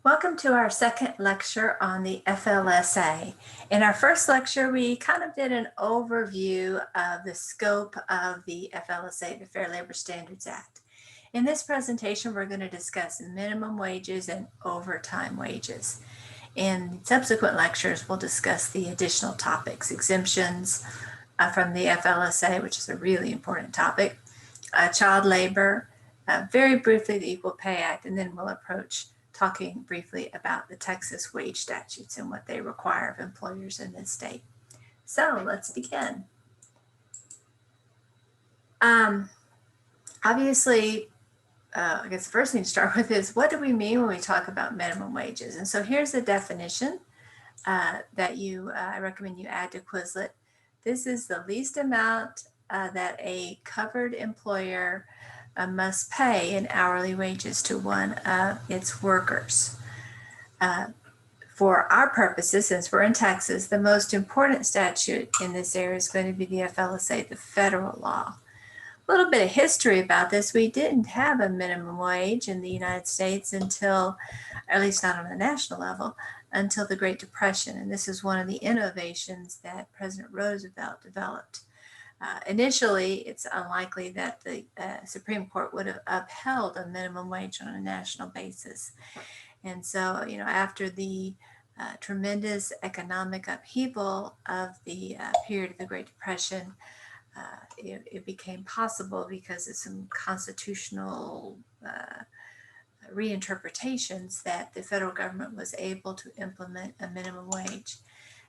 Welcome to our second lecture on the FLSA. In our first lecture, we kind of did an overview of the scope of the FLSA, the Fair Labor Standards Act. In this presentation, we're going to discuss minimum wages and overtime wages. In subsequent lectures, we'll discuss the additional topics, exemptions from the FLSA, which is a really important topic, child labor, very briefly the Equal Pay Act, and then we'll approach talking briefly about the Texas wage statutes and what they require of employers in this state. So let's begin. Obviously, I guess the first thing to start with is what do we mean when we talk about minimum wages? And so here's the definition that I recommend you add to Quizlet. This is the least amount that a covered employer must pay in hourly wages to one of its workers. For our purposes, since we're in Texas, the most important statute in this area is going to be the FLSA, the federal law. A little bit of history about this. We didn't have a minimum wage in the United States until, at least not on a national level, until the Great Depression. And this is one of the innovations that President Roosevelt developed. Initially, it's unlikely that the Supreme Court would have upheld a minimum wage on a national basis. And so, after the tremendous economic upheaval of the period of the Great Depression, it became possible because of some constitutional reinterpretations that the federal government was able to implement a minimum wage.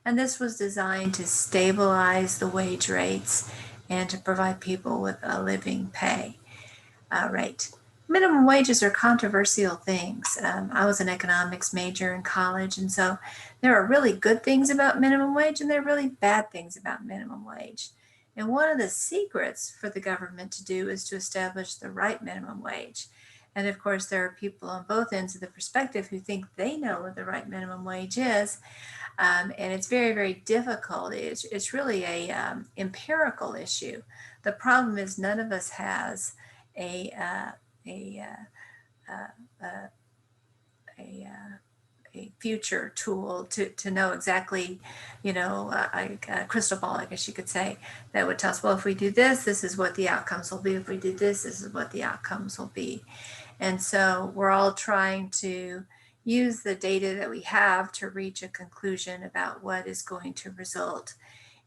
And this was designed to stabilize the wage rates and to provide people with a living pay rate. Minimum wages are controversial things. I was an economics major in college, and so there are really good things about minimum wage and there are really bad things about minimum wage. And one of the secrets for the government to do is to establish the right minimum wage. And of course, there are people on both ends of the perspective who think they know what the right minimum wage is. And it's very, very difficult. It's really a empirical issue. The problem is none of us has a future tool to know exactly, a crystal ball, I guess you could say, that would tell us, well, if we do this, this is what the outcomes will be. If we do this, this is what the outcomes will be. And so we're all trying to use the data that we have to reach a conclusion about what is going to result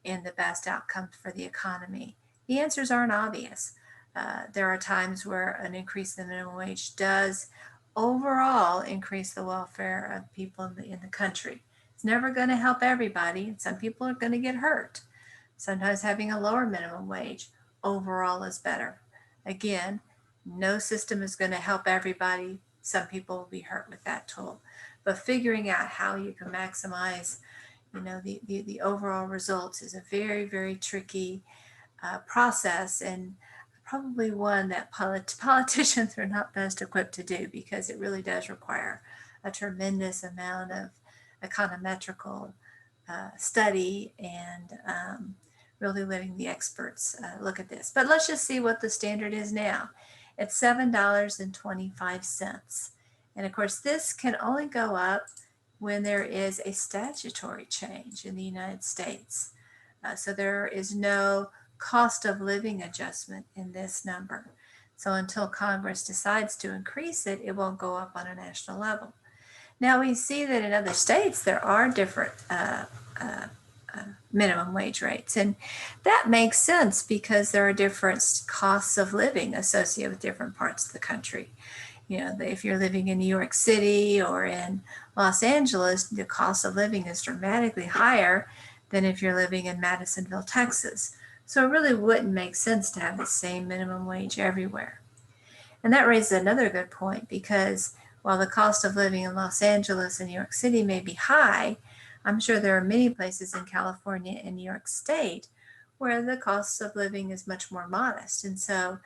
in the best outcomes for the economy. The answers aren't obvious. There are times where an increase in the minimum wage does overall increase the welfare of people in the country. It's never going to help everybody, and some people are going to get hurt. Sometimes having a lower minimum wage overall is better. Again, no system is going to help everybody. Some people will be hurt with that tool. But figuring out how you can maximize, the overall results is a very, very tricky process, and probably one that politicians are not best equipped to do, because it really does require a tremendous amount of econometrical study and really letting the experts look at this. But let's just see what the standard is now. It's $7.25. And of course, this can only go up when there is a statutory change in the United States. So there is no cost of living adjustment in this number. So until Congress decides to increase it, it won't go up on a national level. Now we see that in other states there are different minimum wage rates, and that makes sense because there are different costs of living associated with different parts of the country. If you're living in New York City or in Los Angeles, the cost of living is dramatically higher than if you're living in Madisonville, Texas. So it really wouldn't make sense to have the same minimum wage everywhere. And that raises another good point, because while the cost of living in Los Angeles and New York City may be high, I'm sure there are many places in California and New York State where the cost of living is much more modest. And so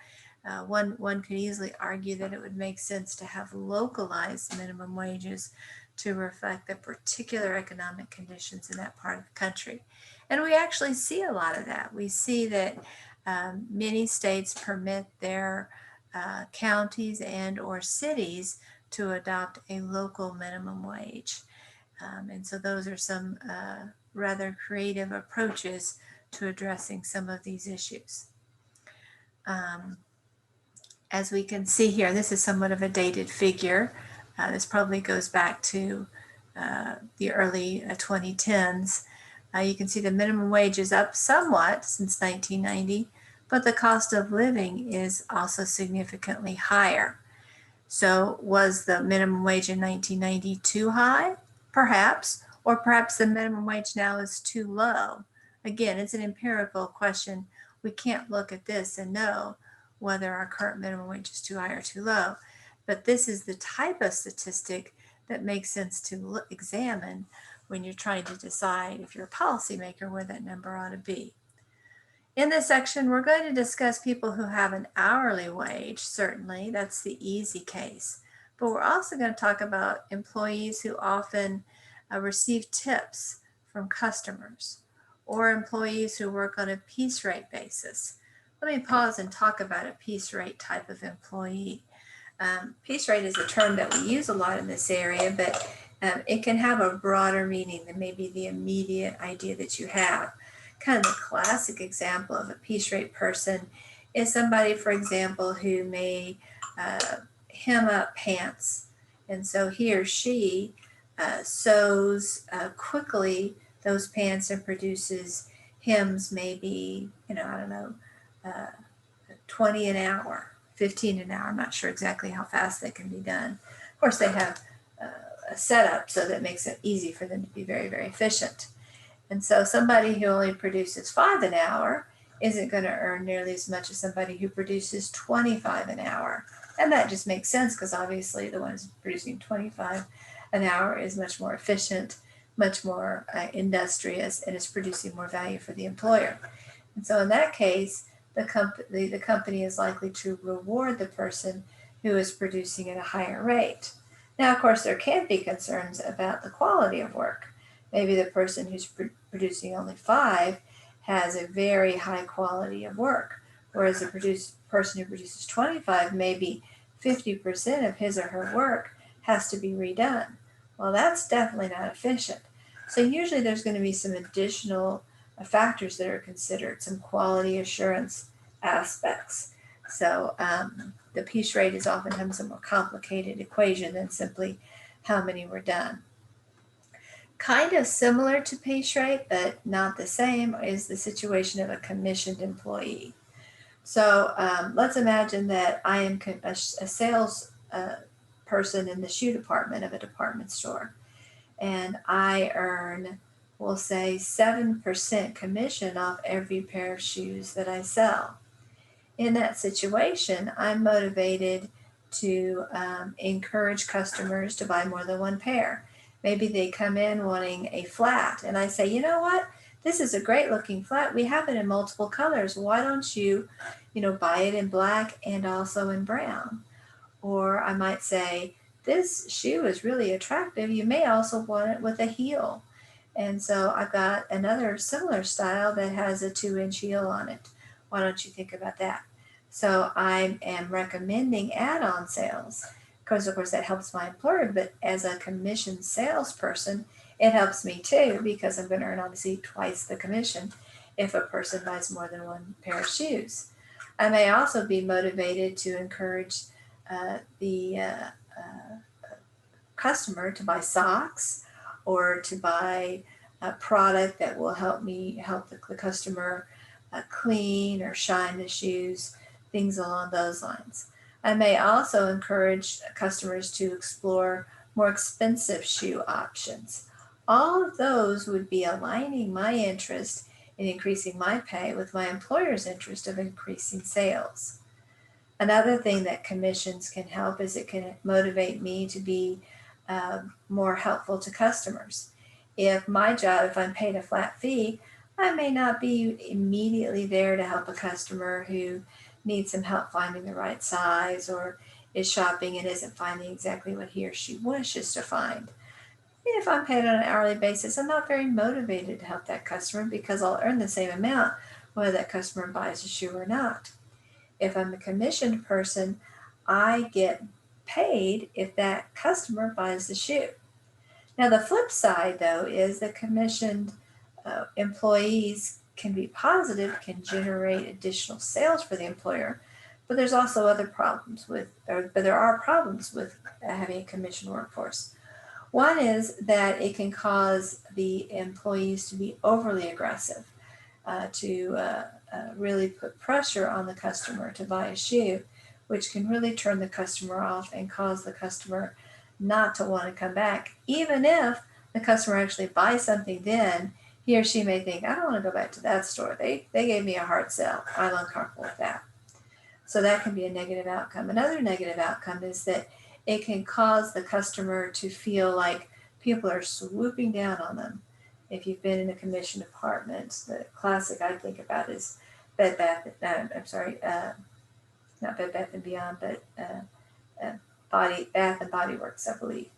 one could easily argue that it would make sense to have localized minimum wages to reflect the particular economic conditions in that part of the country. And we actually see a lot of that. We see that many states permit their counties and or cities to adopt a local minimum wage. And so those are some rather creative approaches to addressing some of these issues. As we can see here, this is somewhat of a dated figure. This probably goes back to the early 2010s. You can see the minimum wage is up somewhat since 1990, but the cost of living is also significantly higher. So was the minimum wage in 1990 too high? Perhaps, or perhaps the minimum wage now is too low. Again, it's an empirical question. We can't look at this and know whether our current minimum wage is too high or too low. But this is the type of statistic that makes sense to examine when you're trying to decide, if you're a policymaker, where that number ought to be. In this section, we're going to discuss people who have an hourly wage. Certainly, that's the easy case. But we're also going to talk about employees who often receive tips from customers, or employees who work on a piece rate basis. Let me pause and talk about a piece rate type of employee. Piece rate is a term that we use a lot in this area, but it can have a broader meaning than maybe the immediate idea that you have. Kind of the classic example of a piece rate person is somebody, for example, who may hem up pants. And so he or she sews quickly those pants and produces hems maybe, 20 an hour, 15 an hour. I'm not sure exactly how fast that can be done. Of course, they have a setup so that makes it easy for them to be very, very efficient. And so somebody who only produces 5 an hour isn't going to earn nearly as much as somebody who produces 25 an hour. And that just makes sense, because obviously the one who's producing 25 an hour is much more efficient, much more industrious, and is producing more value for the employer. And so in that case, the company is likely to reward the person who is producing at a higher rate. Now, of course, there can be concerns about the quality of work. Maybe the person who's producing only 5 has a very high quality of work, whereas the person who produces 25, maybe 50% of his or her work has to be redone. Well, that's definitely not efficient. So usually there's going to be some additional factors that are considered, some quality assurance aspects. So the piece rate is oftentimes a more complicated equation than simply how many were done. Kind of similar to piece rate, but not the same, is the situation of a commissioned employee. So let's imagine that I am a sales person in the shoe department of a department store, and I earn, we'll say, 7% commission off every pair of shoes that I sell. In that situation, I'm motivated to encourage customers to buy more than one pair. Maybe they come in wanting a flat, and I say, you know what? This is a great looking flat. We have it in multiple colors. Why don't you, buy it in black and also in brown? Or I might say, this shoe is really attractive. You may also want it with a heel. And so I've got another similar style that has a 2-inch heel on it. Why don't you think about that? So I am recommending add-on sales. Because of course that helps my employer, but as a commissioned salesperson, it helps me too, because I'm going to earn obviously twice the commission if a person buys more than one pair of shoes. I may also be motivated to encourage the customer to buy socks, or to buy a product that will help the customer clean or shine the shoes, things along those lines. I may also encourage customers to explore more expensive shoe options. All of those would be aligning my interest in increasing my pay with my employer's interest of increasing sales. Another thing that commissions can help is it can motivate me to be more helpful to customers. If I'm paid a flat fee, I may not be immediately there to help a customer who needs some help finding the right size, or is shopping and isn't finding exactly what he or she wishes to find. If I'm paid on an hourly basis, I'm not very motivated to help that customer, because I'll earn the same amount whether that customer buys a shoe or not. If I'm a commissioned person, I get paid if that customer buys the shoe. Now, the flip side, though, is that commissioned employees can be positive, can generate additional sales for the employer, but there's also other problems but there are problems with having a commissioned workforce. One is that it can cause the employees to be overly aggressive, to really put pressure on the customer to buy a shoe, which can really turn the customer off and cause the customer not to want to come back. Even if the customer actually buys something, then he or she may think, I don't want to go back to that store. They gave me a hard sell. I'm uncomfortable with that. So that can be a negative outcome. Another negative outcome is that it can cause the customer to feel like people are swooping down on them. If you've been in a commission department, the classic I think about is Bed Bath, not Bed Bath and Beyond, but Bath and Body Works, I believe.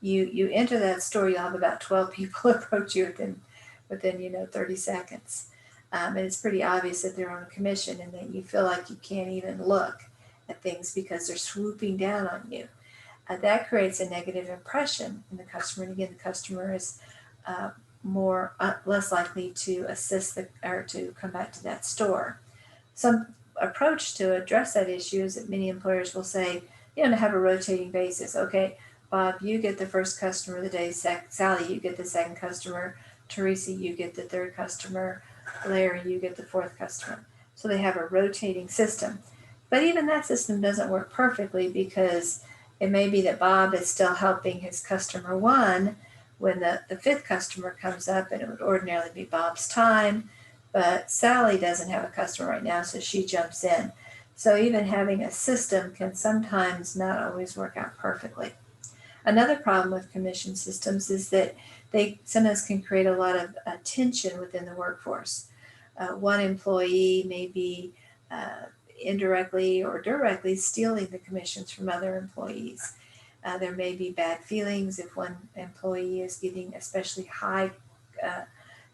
You enter that store, you'll have about 12 people approach you within 30 seconds. And it's pretty obvious that they're on a commission and that you feel like you can't even look at things because they're swooping down on you. That creates a negative impression in the customer. And again, the customer is less likely to assist or to come back to that store. Some approach to address that issue is that many employers will say, to have a rotating basis. Okay, Bob, you get the first customer of the day. Sally, you get the second customer. Teresa, you get the third customer. Larry, you get the fourth customer. So they have a rotating system. But even that system doesn't work perfectly because it may be that Bob is still helping his customer one when the fifth customer comes up, and it would ordinarily be Bob's time, but Sally doesn't have a customer right now, so she jumps in. So even having a system can sometimes not always work out perfectly. Another problem with commission systems is that they sometimes can create a lot of tension within the workforce. One employee may be indirectly or directly stealing the commissions from other employees. There may be bad feelings if one employee is getting especially high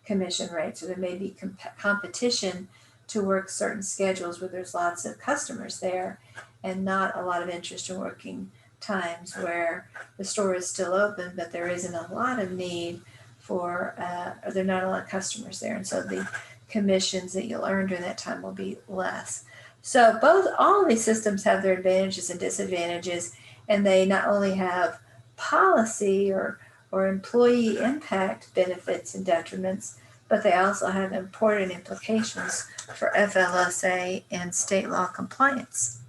commission rates, or there may be competition to work certain schedules where there's lots of customers there and not a lot of interest in working times where the store is still open, but there isn't a lot of need for, or there are not a lot of customers there. And so the commissions that you'll earn during that time will be less. So all of these systems have their advantages and disadvantages, and they not only have policy or employee impact benefits and detriments, but they also have important implications for FLSA and state law compliance.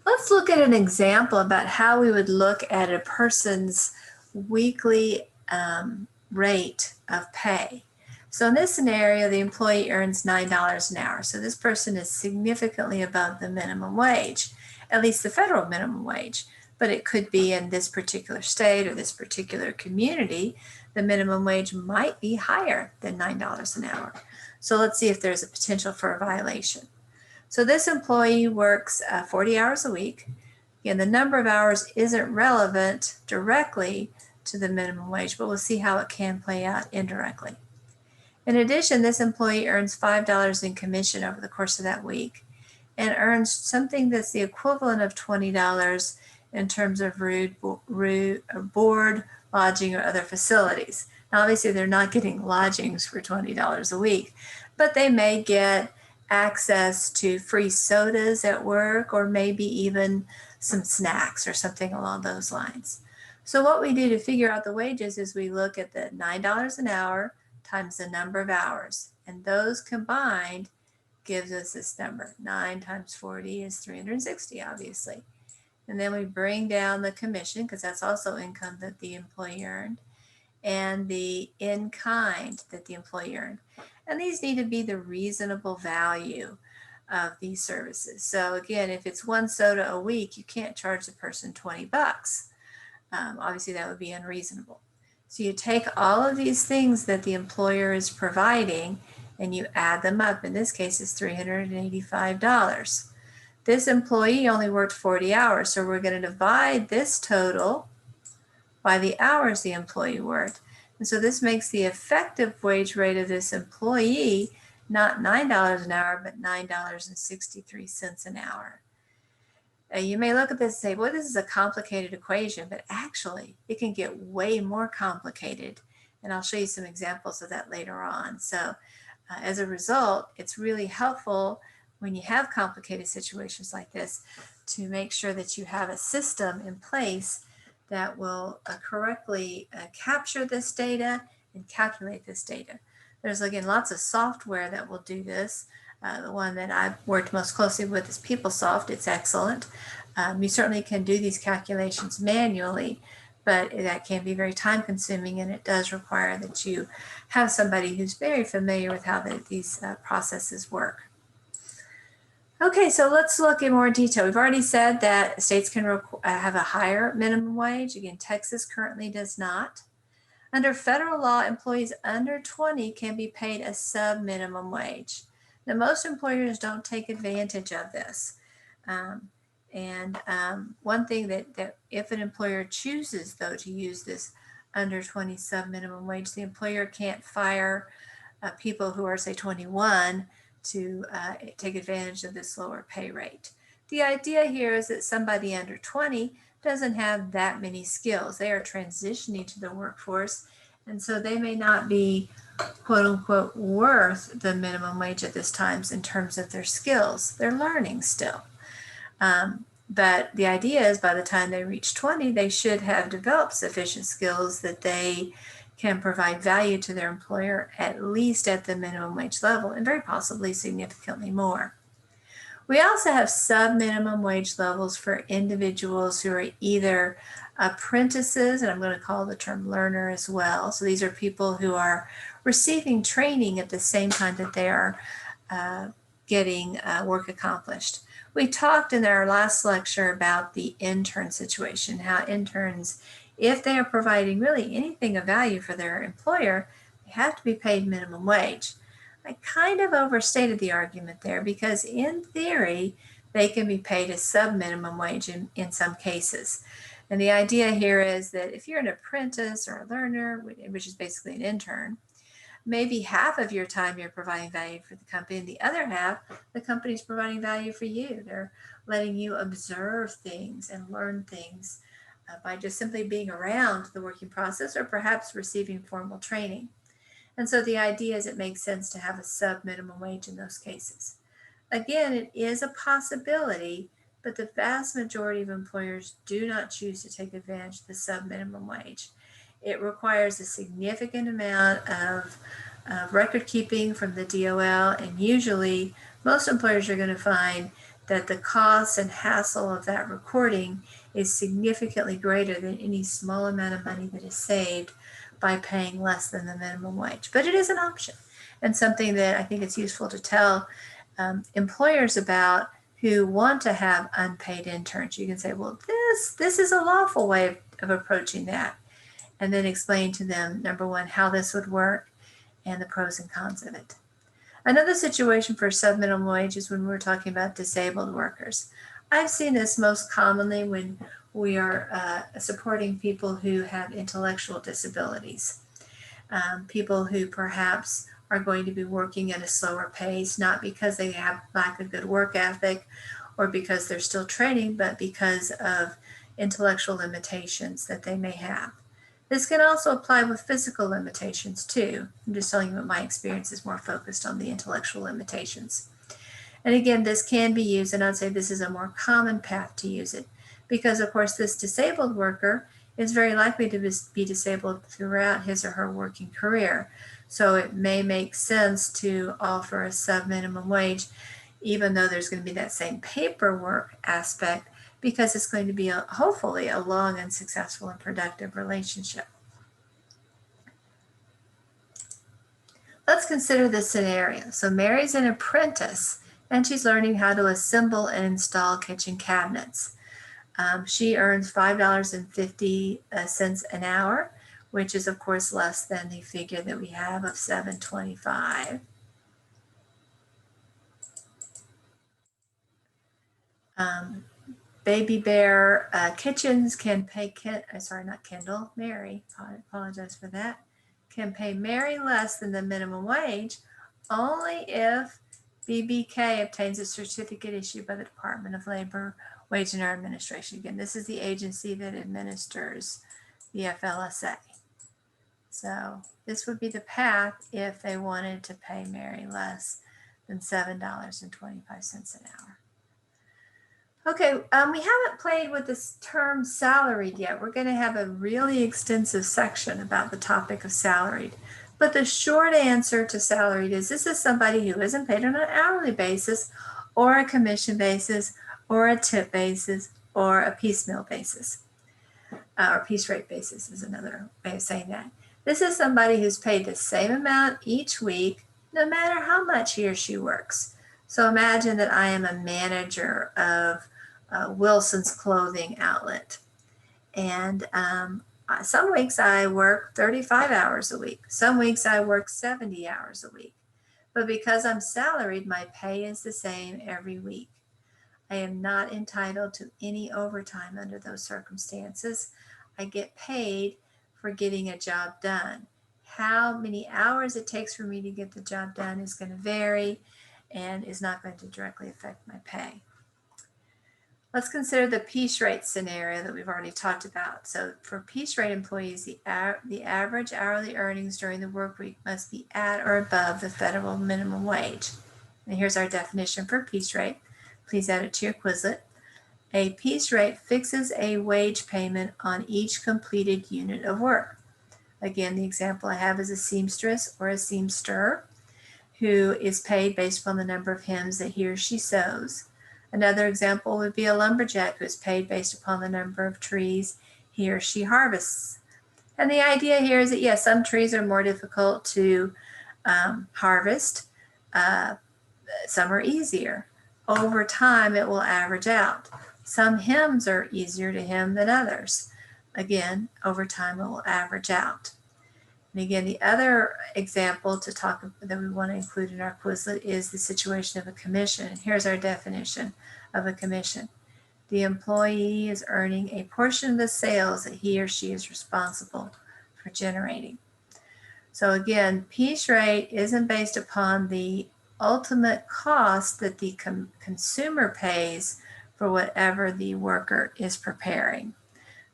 Let's look at an example about how we would look at a person's weekly rate of pay. So in this scenario, the employee earns $9 an hour. So this person is significantly above the minimum wage, at least the federal minimum wage. But it could be in this particular state or this particular community, the minimum wage might be higher than $9 an hour. So let's see if there's a potential for a violation. So this employee works 40 hours a week. Again, the number of hours isn't relevant directly to the minimum wage, but we'll see how it can play out indirectly. In addition, this employee earns $5 in commission over the course of that week and earns something that's the equivalent of $20 in terms of board, lodging, or other facilities. Now, obviously, they're not getting lodgings for $20 a week, but they may get access to free sodas at work, or maybe even some snacks or something along those lines. So what we do to figure out the wages is we look at the $9 an hour times the number of hours, and those combined gives us this number. 9 times 40 is 360, obviously. And then we bring down the commission, because that's also income that the employee earned, and the in-kind that the employee earned. And these need to be the reasonable value of these services. So again, if it's one soda a week, you can't charge the person $20. Obviously, that would be unreasonable. So you take all of these things that the employer is providing and you add them up. In this case, it's $385. This employee only worked 40 hours, so we're going to divide this total by the hours the employee worked. And so this makes the effective wage rate of this employee not $9 an hour, but $9.63 an hour. You may look at this and say, well, this is a complicated equation, but actually it can get way more complicated. And I'll show you some examples of that later on. So as a result, it's really helpful when you have complicated situations like this to make sure that you have a system in place that will correctly capture this data and calculate this data. There's, again, lots of software that will do this. The one that I've worked most closely with is PeopleSoft. It's excellent. You certainly can do these calculations manually, but that can be very time consuming, and it does require that you have somebody who's very familiar with how these processes work. Okay, so let's look in more detail. We've already said that states can have a higher minimum wage. Again, Texas currently does not. Under federal law, employees under 20 can be paid a sub-minimum wage. Now, most employers don't take advantage of this. One thing that if an employer chooses, though, to use this under 20 sub-minimum wage, the employer can't fire people who are, say, 21 to take advantage of this lower pay rate. The idea here is that somebody under 20 doesn't have that many skills. They are transitioning to the workforce, and so they may not be, quote unquote, worth the minimum wage at this time in terms of their skills. They're learning still. But the idea is by the time they reach 20, they should have developed sufficient skills that they can provide value to their employer, at least at the minimum wage level, and very possibly significantly more. We also have sub-minimum wage levels for individuals who are either apprentices, and I'm going to call the term learner as well. So these are people who are receiving training at the same time that they are getting work accomplished. We talked in our last lecture about the intern situation, how interns, if they are providing really anything of value for their employer, they have to be paid minimum wage. I kind of overstated the argument there because in theory, they can be paid a sub-minimum wage in some cases. And the idea here is that if you're an apprentice or a learner, which is basically an intern, maybe half of your time you're providing value for the company, and the other half, the company's providing value for you. They're letting you observe things and learn things by just simply being around the working process or perhaps receiving formal training. And so the idea is it makes sense to have a sub-minimum wage in those cases. Again, it is a possibility, but the vast majority of employers do not choose to take advantage of the sub-minimum wage. It requires a significant amount of record keeping from the DOL, and usually most employers are going to find that the cost and hassle of that recording is significantly greater than any small amount of money that is saved by paying less than the minimum wage. But it is an option, and something that I think it's useful to tell employers about who want to have unpaid interns. You can say, well, this is a lawful way of approaching that, and then explain to them, number one, how this would work and the pros and cons of it. Another situation for sub-minimum wage is when we're talking about disabled workers. I've seen this most commonly when we are supporting people who have intellectual disabilities, people who perhaps are going to be working at a slower pace, not because they lack a good work ethic or because they're still training, but because of intellectual limitations that they may have. This can also apply with physical limitations too. I'm just telling you what my experience is more focused on the intellectual limitations. And again, this can be used, and I'd say this is a more common path to use it, because of course this disabled worker is very likely to be disabled throughout his or her working career. So it may make sense to offer a sub-minimum wage, even though there's going to be that same paperwork aspect, because it's going to be hopefully a long and successful and productive relationship. Let's consider this scenario. So Mary's an apprentice and she's learning how to assemble and install kitchen cabinets. She earns $5.50 an hour, which is of course less than the figure that we have of $7.25. Baby Bear Kitchens can pay, Mary, apologize for that, can pay Mary less than the minimum wage only if BBK obtains a certificate issued by the Department of Labor Wage and Hour Administration. Again, this is the agency that administers the FLSA. So this would be the path if they wanted to pay Mary less than $7.25 an hour. Okay, we haven't played with this term salaried yet. We're going to have a really extensive section about the topic of salaried. But the short answer to salaried is this is somebody who isn't paid on an hourly basis or a commission basis or a tip basis or a piecemeal basis. Or piece rate basis is another way of saying that. This is somebody who's paid the same amount each week, no matter how much he or she works. So imagine that I am a manager of Wilson's Clothing Outlet. And some weeks I work 35 hours a week. Some weeks I work 70 hours a week. But because I'm salaried, my pay is the same every week. I am not entitled to any overtime under those circumstances. I get paid for getting a job done. How many hours it takes for me to get the job done is going to vary and is not going to directly affect my pay. Let's consider the piece rate scenario that we've already talked about. So for piece rate employees, the average hourly earnings during the work week must be at or above the federal minimum wage. And here's our definition for piece rate. Please add it to your Quizlet. A piece rate fixes a wage payment on each completed unit of work. Again, the example I have is a seamstress or a seamster who is paid based upon the number of hems that he or she sews. Another example would be a lumberjack who is paid based upon the number of trees he or she harvests. And the idea here is that, yes, some trees are more difficult to harvest. Some are easier. Over time, it will average out. Some hems are easier to hem than others. Again, over time, it will average out. And again, the other example that we want to include in our Quizlet is the situation of a commission. Here's our definition of a commission. The employee is earning a portion of the sales that he or she is responsible for generating. So again, piece rate isn't based upon the ultimate cost that the consumer pays for whatever the worker is preparing.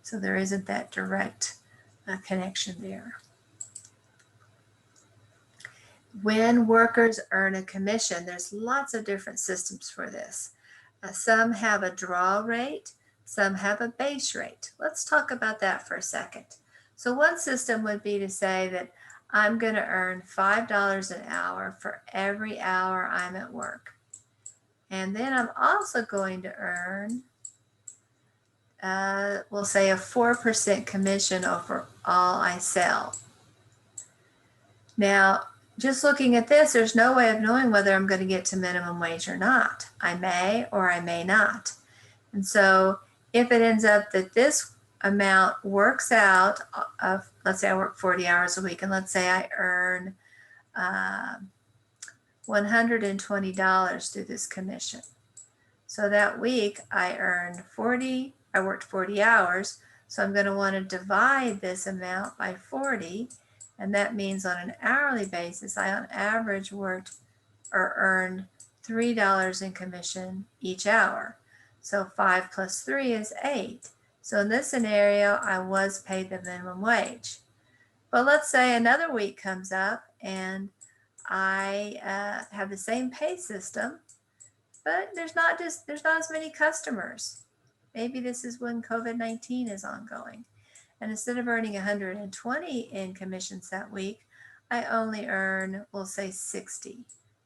So there isn't that direct connection there. When workers earn a commission, there's lots of different systems for this. Some have a draw rate, some have a base rate. Let's talk about that for a second. So one system would be to say that I'm going to earn $5 an hour for every hour I'm at work. And then I'm also going to earn, we'll say a 4% commission over all I sell. Now, just looking at this, there's no way of knowing whether I'm going to get to minimum wage or not. I may or I may not. And so if it ends up that this amount works out of, let's say I work 40 hours a week, and let's say I earn $120 through this commission. So that week I worked 40 hours. So I'm going to want to divide this amount by 40. And that means on an hourly basis, I on average worked or earned $3 in commission each hour. So 5 plus 3 is 8. So in this scenario, I was paid the minimum wage. But let's say another week comes up and I have the same pay system, but there's not as many customers. Maybe this is when COVID-19 is ongoing. And instead of earning 120 in commissions that week, I only earn, we'll say $60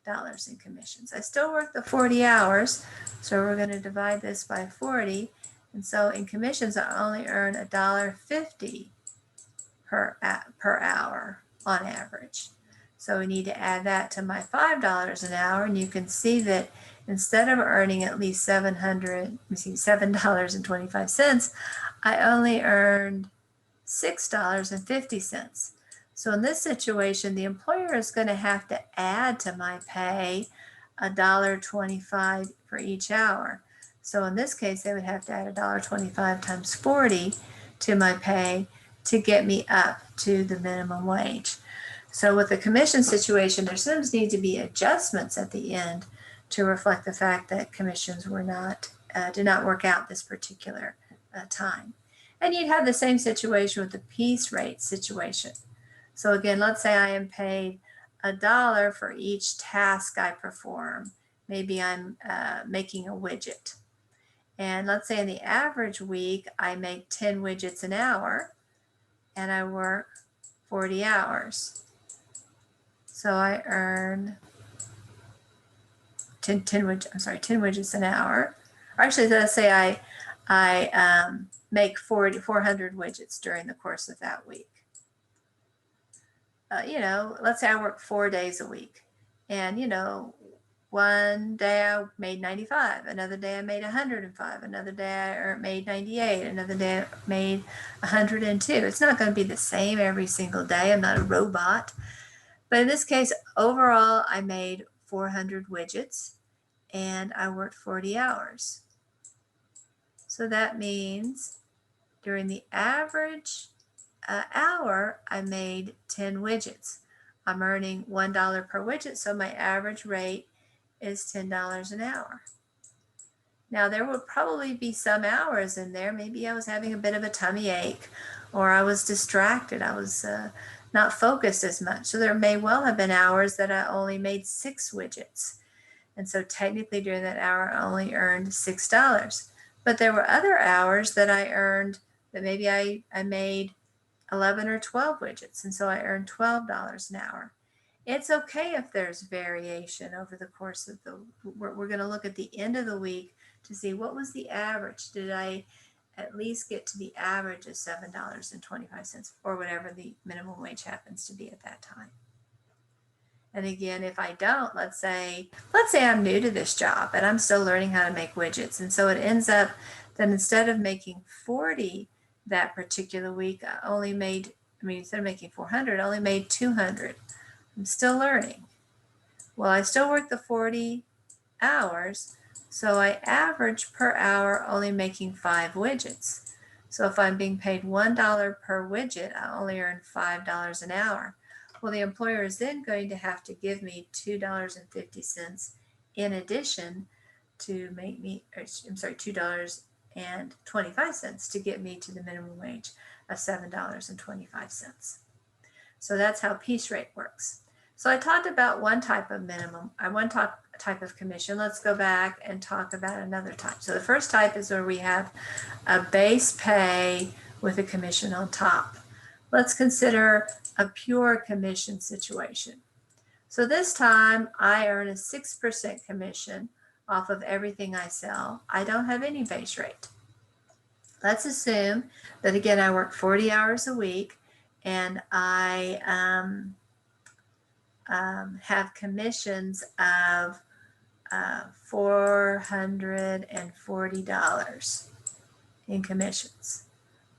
in commissions. I still work the 40 hours, so we're going to divide this by 40. And so in commissions, I only earn $1.50 per hour on average. So we need to add that to my $5 an hour, and you can see that instead of earning at least $7.25, I only earned $6.50. So in this situation, the employer is going to have to add to my pay $1.25 for each hour. So in this case, they would have to add $1.25 times 40 to my pay to get me up to the minimum wage. So with the commission situation, there sometimes need to be adjustments at the end to reflect the fact that commissions were not did not work out this particular time. And you'd have the same situation with the piece rate situation. So again, let's say I am paid $1 for each task I perform. Maybe I'm making a widget. And let's say in the average week, I make 10 widgets an hour and I work 40 hours. So I earn 10 widgets an hour. Or actually, let's say I make 400 widgets during the course of that week. Let's say I work 4 days a week, and one day I made 95, another day I made 105, another day I made 98, another day I made 102. It's not going to be the same every single day. I'm not a robot. But in this case, overall, I made 400 widgets and I worked 40 hours. So that means during the average hour, I made 10 widgets. I'm earning $1 per widget, so my average rate is $10 an hour. Now, there will probably be some hours in there. Maybe I was having a bit of a tummy ache, or I was distracted. I was not focused as much. So there may well have been hours that I only made 6 widgets. And so technically during that hour, I only earned $6. But there were other hours that I earned that maybe I made 11 or 12 widgets. And so I earned $12 an hour. It's okay if there's variation over the course of we're going to look at the end of the week to see what was the average. Did I at least get to the average of $7.25 or whatever the minimum wage happens to be at that time? And again, if I don't, let's say I'm new to this job and I'm still learning how to make widgets. And so it ends up that instead of making 40 that particular week, instead of making 400, I only made 200. I'm still learning. Well, I still work the 40 hours, so I average per hour only making 5 widgets. So if I'm being paid $1 per widget, I only earn $5 an hour. Well, the employer is then going to have to give me $2.50 in addition to make me, $2.25 to get me to the minimum wage of $7.25. So that's how piece rate works. So I talked about one type of type of commission. Let's go back and talk about another type. So the first type is where we have a base pay with a commission on top. Let's consider a pure commission situation. So this time I earn a 6% commission off of everything I sell. I don't have any base rate. Let's assume that again I work 40 hours a week and I have commissions of $440 in commissions.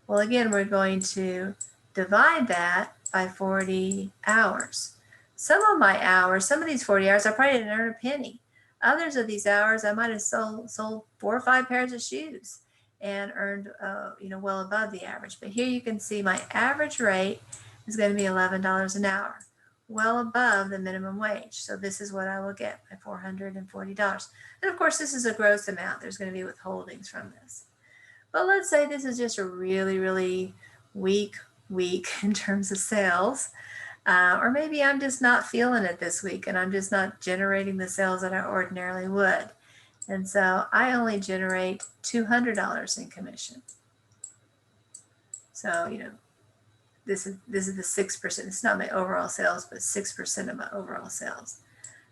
Well, again, we're going to divide that by 40 hours. Some of these 40 hours, I probably didn't earn a penny. Others of these hours, I might have sold 4 or 5 pairs of shoes and earned, well above the average. But here you can see my average rate is going to be $11 an hour, well above the minimum wage. So this is what I will get, my $440. And of course, this is a gross amount. There's going to be withholdings from this. But let's say this is just a really, really weak week in terms of sales. Or maybe I'm just not feeling it this week and I'm just not generating the sales that I ordinarily would. And so I only generate $200 in commission. So, this is the 6%. It's not my overall sales, but 6% of my overall sales.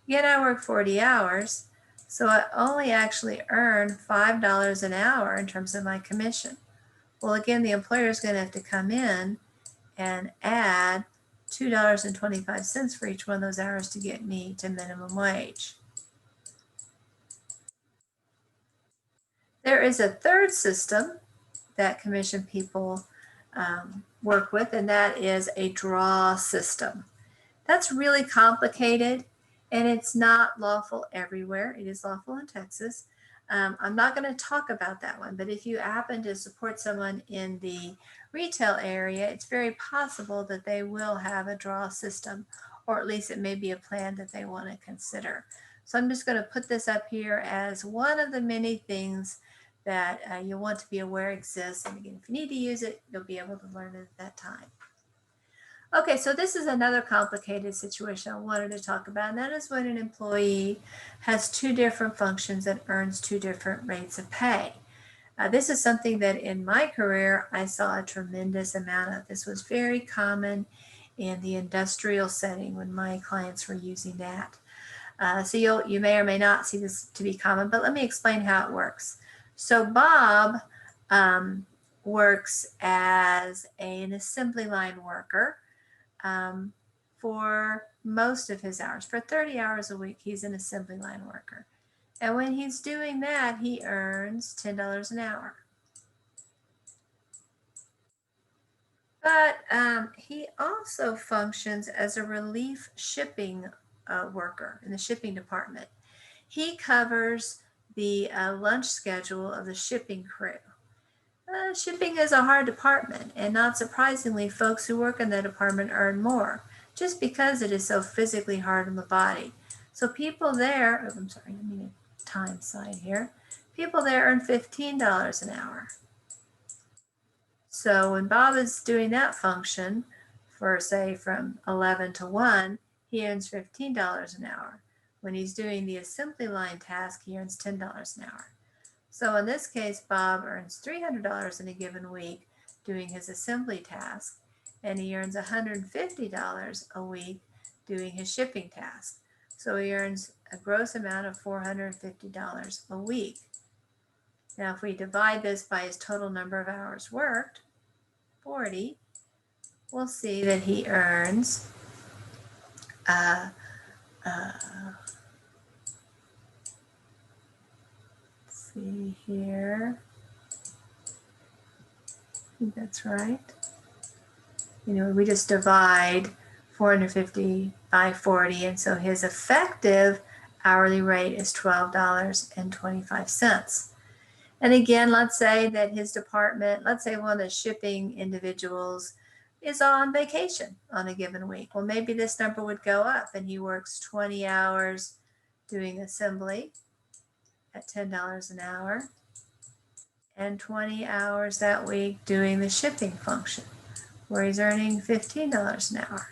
Again, I work 40 hours, so I only actually earn $5 an hour in terms of my commission. Well, again, the employer is going to have to come in and add $2.25 for each one of those hours to get me to minimum wage. There is a third system that commission people work with, and that is a draw system. That's really complicated, and it's not lawful everywhere. It is lawful in Texas. I'm not going to talk about that one, but if you happen to support someone in the retail area, it's very possible that they will have a draw system, or at least it may be a plan that they want to consider. So I'm just going to put this up here as one of the many things that you'll want to be aware exists. And again, if you need to use it, you'll be able to learn it at that time. Okay, so this is another complicated situation I wanted to talk about, and that is when an employee has two different functions and earns two different rates of pay. This is something that in my career I saw a tremendous amount of. This was very common in the industrial setting when my clients were using that. So you may or may not see this to be common, but let me explain how it works. So Bob works as an assembly line worker for most of his hours. For 30 hours a week, he's an assembly line worker. And when he's doing that, he earns $10 an hour. But he also functions as a relief shipping worker in the shipping department. He covers the lunch schedule of the shipping crew. Shipping is a hard department, and not surprisingly, folks who work in that department earn more, just because it is so physically hard on the body. So people there, oh, I'm sorry, I mean a time side here. People there earn $15 an hour. So when Bob is doing that function for, say, from 11 to 1, he earns $15 an hour. When he's doing the assembly line task, he earns $10 an hour. So in this case, Bob earns $300 in a given week doing his assembly task, and he earns $150 a week doing his shipping task. So he earns a gross amount of $450 a week. Now, if we divide this by his total number of hours worked, 40, we'll see that he earns see here. I think that's right. We just divide 450 by 40, and so his effective hourly rate is $12.25. And again, let's say that his department, let's say one of the shipping individuals is on vacation on a given week. Well, maybe this number would go up and he works 20 hours doing assembly at $10 an hour and 20 hours that week doing the shipping function where he's earning $15 an hour.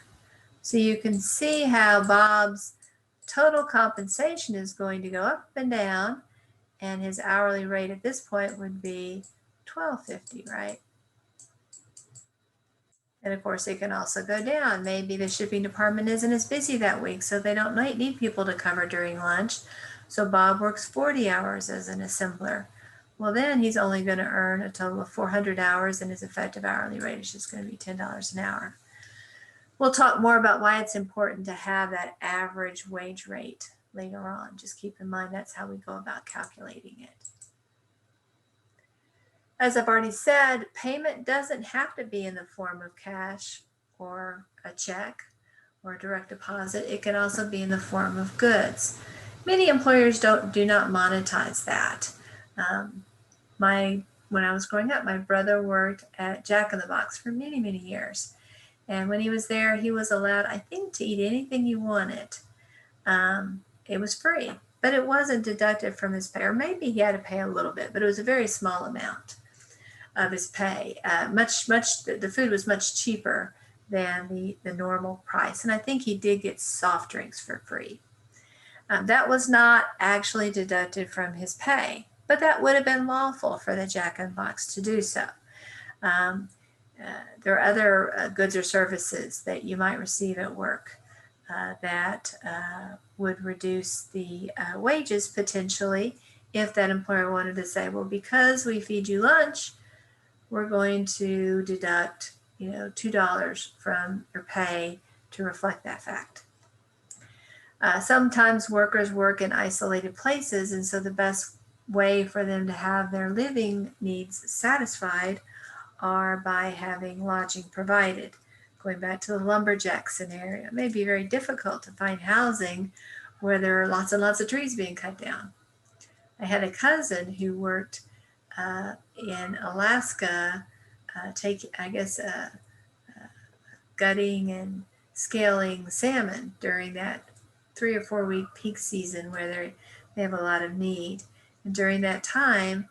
So you can see how Bob's total compensation is going to go up and down, and his hourly rate at this point would be $12.50, right? And of course, it can also go down. Maybe the shipping department isn't as busy that week, so they don't need people to cover during lunch. So Bob works 40 hours as an assembler. Well, then he's only going to earn a total of 400 hours, and his effective hourly rate is just going to be $10 an hour. We'll talk more about why it's important to have that average wage rate later on. Just keep in mind that's how we go about calculating it. As I've already said, payment doesn't have to be in the form of cash or a check or a direct deposit. It can also be in the form of goods. Many employers do not monetize that. When I was growing up, my brother worked at Jack in the Box for many, many years. And when he was there, he was allowed, I think, to eat anything he wanted. It was free, but it wasn't deducted from his pay, or maybe he had to pay a little bit, but it was a very small amount of his pay. The food was much cheaper than the normal price. And I think he did get soft drinks for free. That was not actually deducted from his pay, but that would have been lawful for the Jack in the Box to do so. There are other goods or services that you might receive at work that would reduce the wages potentially if that employer wanted to say, well, because we feed you lunch, we're going to deduct $2 from your pay to reflect that fact. Sometimes workers work in isolated places, and so the best way for them to have their living needs satisfied are by having lodging provided. Going back to the lumberjack scenario, it may be very difficult to find housing where there are lots and lots of trees being cut down. I had a cousin who worked in Alaska, gutting and scaling salmon during that 3 or 4 week peak season where they have a lot of need. And during that time,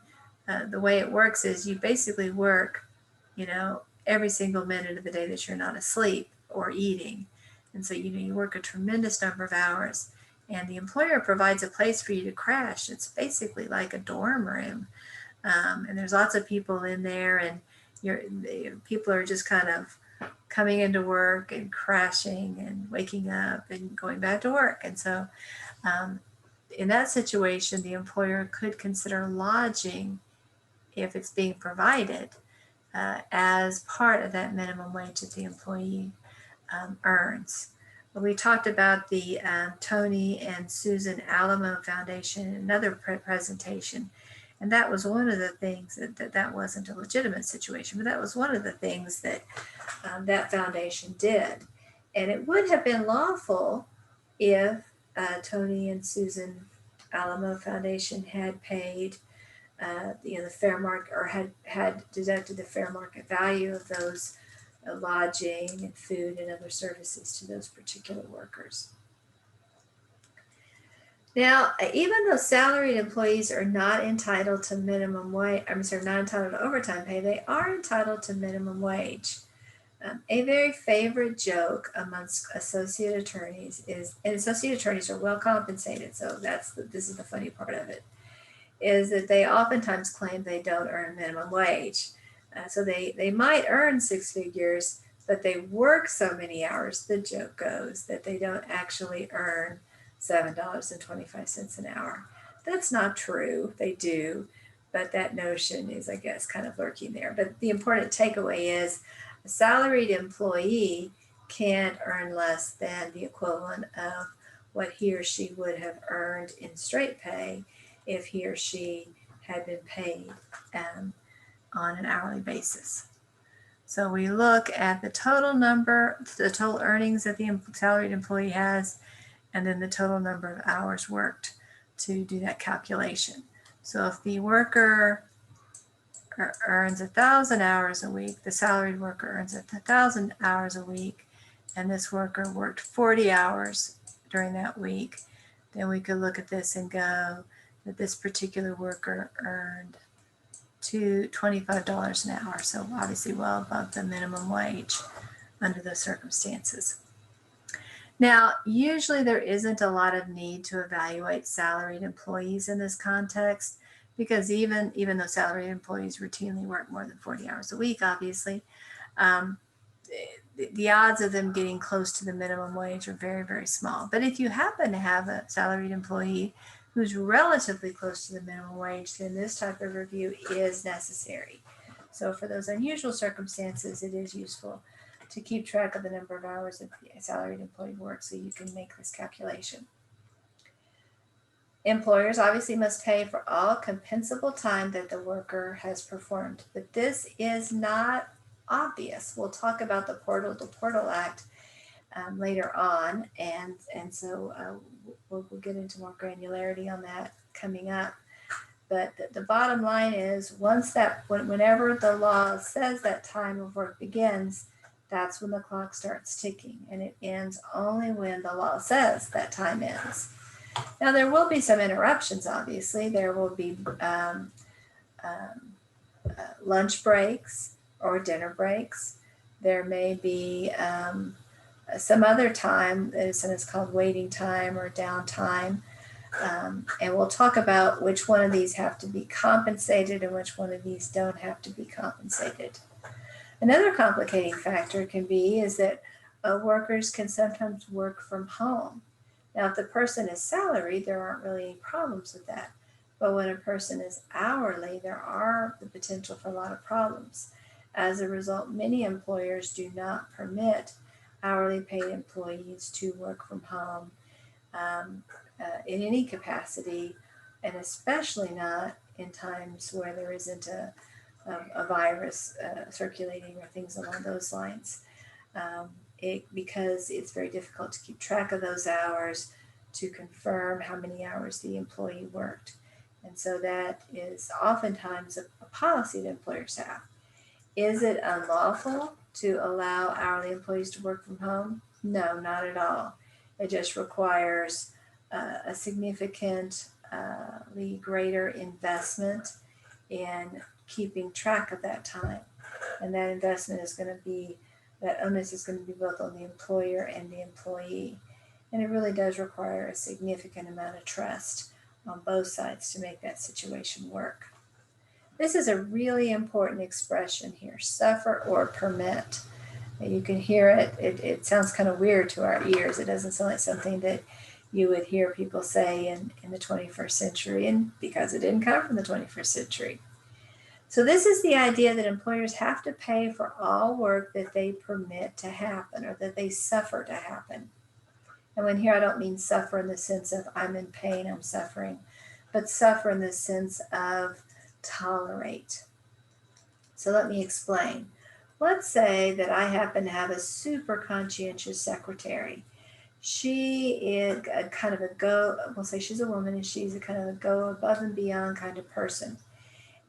the way it works is you basically work, every single minute of the day that you're not asleep or eating. And so, you work a tremendous number of hours, and the employer provides a place for you to crash. It's basically like a dorm room. And there's lots of people in there, and people are just kind of coming into work and crashing and waking up and going back to work. And so in that situation, the employer could consider lodging, if it's being provided, as part of that minimum wage that the employee earns. We talked about the Tony and Susan Alamo Foundation in another presentation, and that was one of the things that wasn't a legitimate situation, but that was one of the things that that foundation did. And it would have been lawful if Tony and Susan Alamo Foundation had paid the fair market, or had deducted the fair market value of those lodging and food and other services to those particular workers. Now, even though salaried employees are not entitled to minimum wage, not entitled to overtime pay, they are entitled to minimum wage. A very favorite joke amongst associate attorneys is, and associate attorneys are well compensated, so this is the funny part of it, is that they oftentimes claim they don't earn minimum wage. So they might earn six figures, but they work so many hours, the joke goes, that they don't actually earn $7.25 an hour. That's not true. They do, but that notion is, I guess, kind of lurking there. But the important takeaway is a salaried employee can't earn less than the equivalent of what he or she would have earned in straight pay if he or she had been paid on an hourly basis. So we look at the total earnings that the salaried employee has, and then the total number of hours worked to do that calculation. So if the worker earns 1,000 hours a week, the salaried worker earns 1,000 hours a week, and this worker worked 40 hours during that week, then we could look at this and go that this particular worker earned $25 an hour, so obviously well above the minimum wage under those circumstances. Now, usually there isn't a lot of need to evaluate salaried employees in this context, because even though salaried employees routinely work more than 40 hours a week, obviously, the odds of them getting close to the minimum wage are very, very small. But if you happen to have a salaried employee who's relatively close to the minimum wage, then this type of review is necessary. So for those unusual circumstances, it is useful to keep track of the number of hours that the salaried employee works so you can make this calculation. Employers obviously must pay for all compensable time that the worker has performed, but this is not obvious. We'll talk about the Portal to Portal Act later on, and so we'll get into more granularity on that coming up. But the bottom line is, whenever the law says that time of work begins, that's when the clock starts ticking, and it ends only when the law says that time ends. Now, there will be some interruptions, obviously. There will be lunch breaks or dinner breaks. There may be some other time, it's called waiting time or downtime. And we'll talk about which one of these have to be compensated and which one of these don't have to be compensated. Another complicating factor is that workers can sometimes work from home. Now, if the person is salaried, there aren't really any problems with that. But when a person is hourly, there are the potential for a lot of problems. As a result, many employers do not permit hourly paid employees to work from home in any capacity, and especially not in times where there isn't a virus circulating or things along those lines. Because it's very difficult to keep track of those hours, to confirm how many hours the employee worked. And so that is oftentimes a policy that employers have. Is it unlawful to allow hourly employees to work from home? No, not at all. It just requires a significantly greater investment in keeping track of that time. And that investment is going to be, that onus is going to be both on the employer and the employee. And it really does require a significant amount of trust on both sides to make that situation work. This is a really important expression here, suffer or permit. You can hear it. It sounds kind of weird to our ears. It doesn't sound like something that you would hear people say in the 21st century, and because it didn't come from the 21st century. So this is the idea that employers have to pay for all work that they permit to happen or that they suffer to happen. And when here I don't mean suffer in the sense of I'm in pain, I'm suffering, but suffer in the sense of tolerate. So let me explain. Let's say that I happen to have a super conscientious secretary. She is a kind of a we'll say she's a woman, and she's a kind of a go above and beyond kind of person.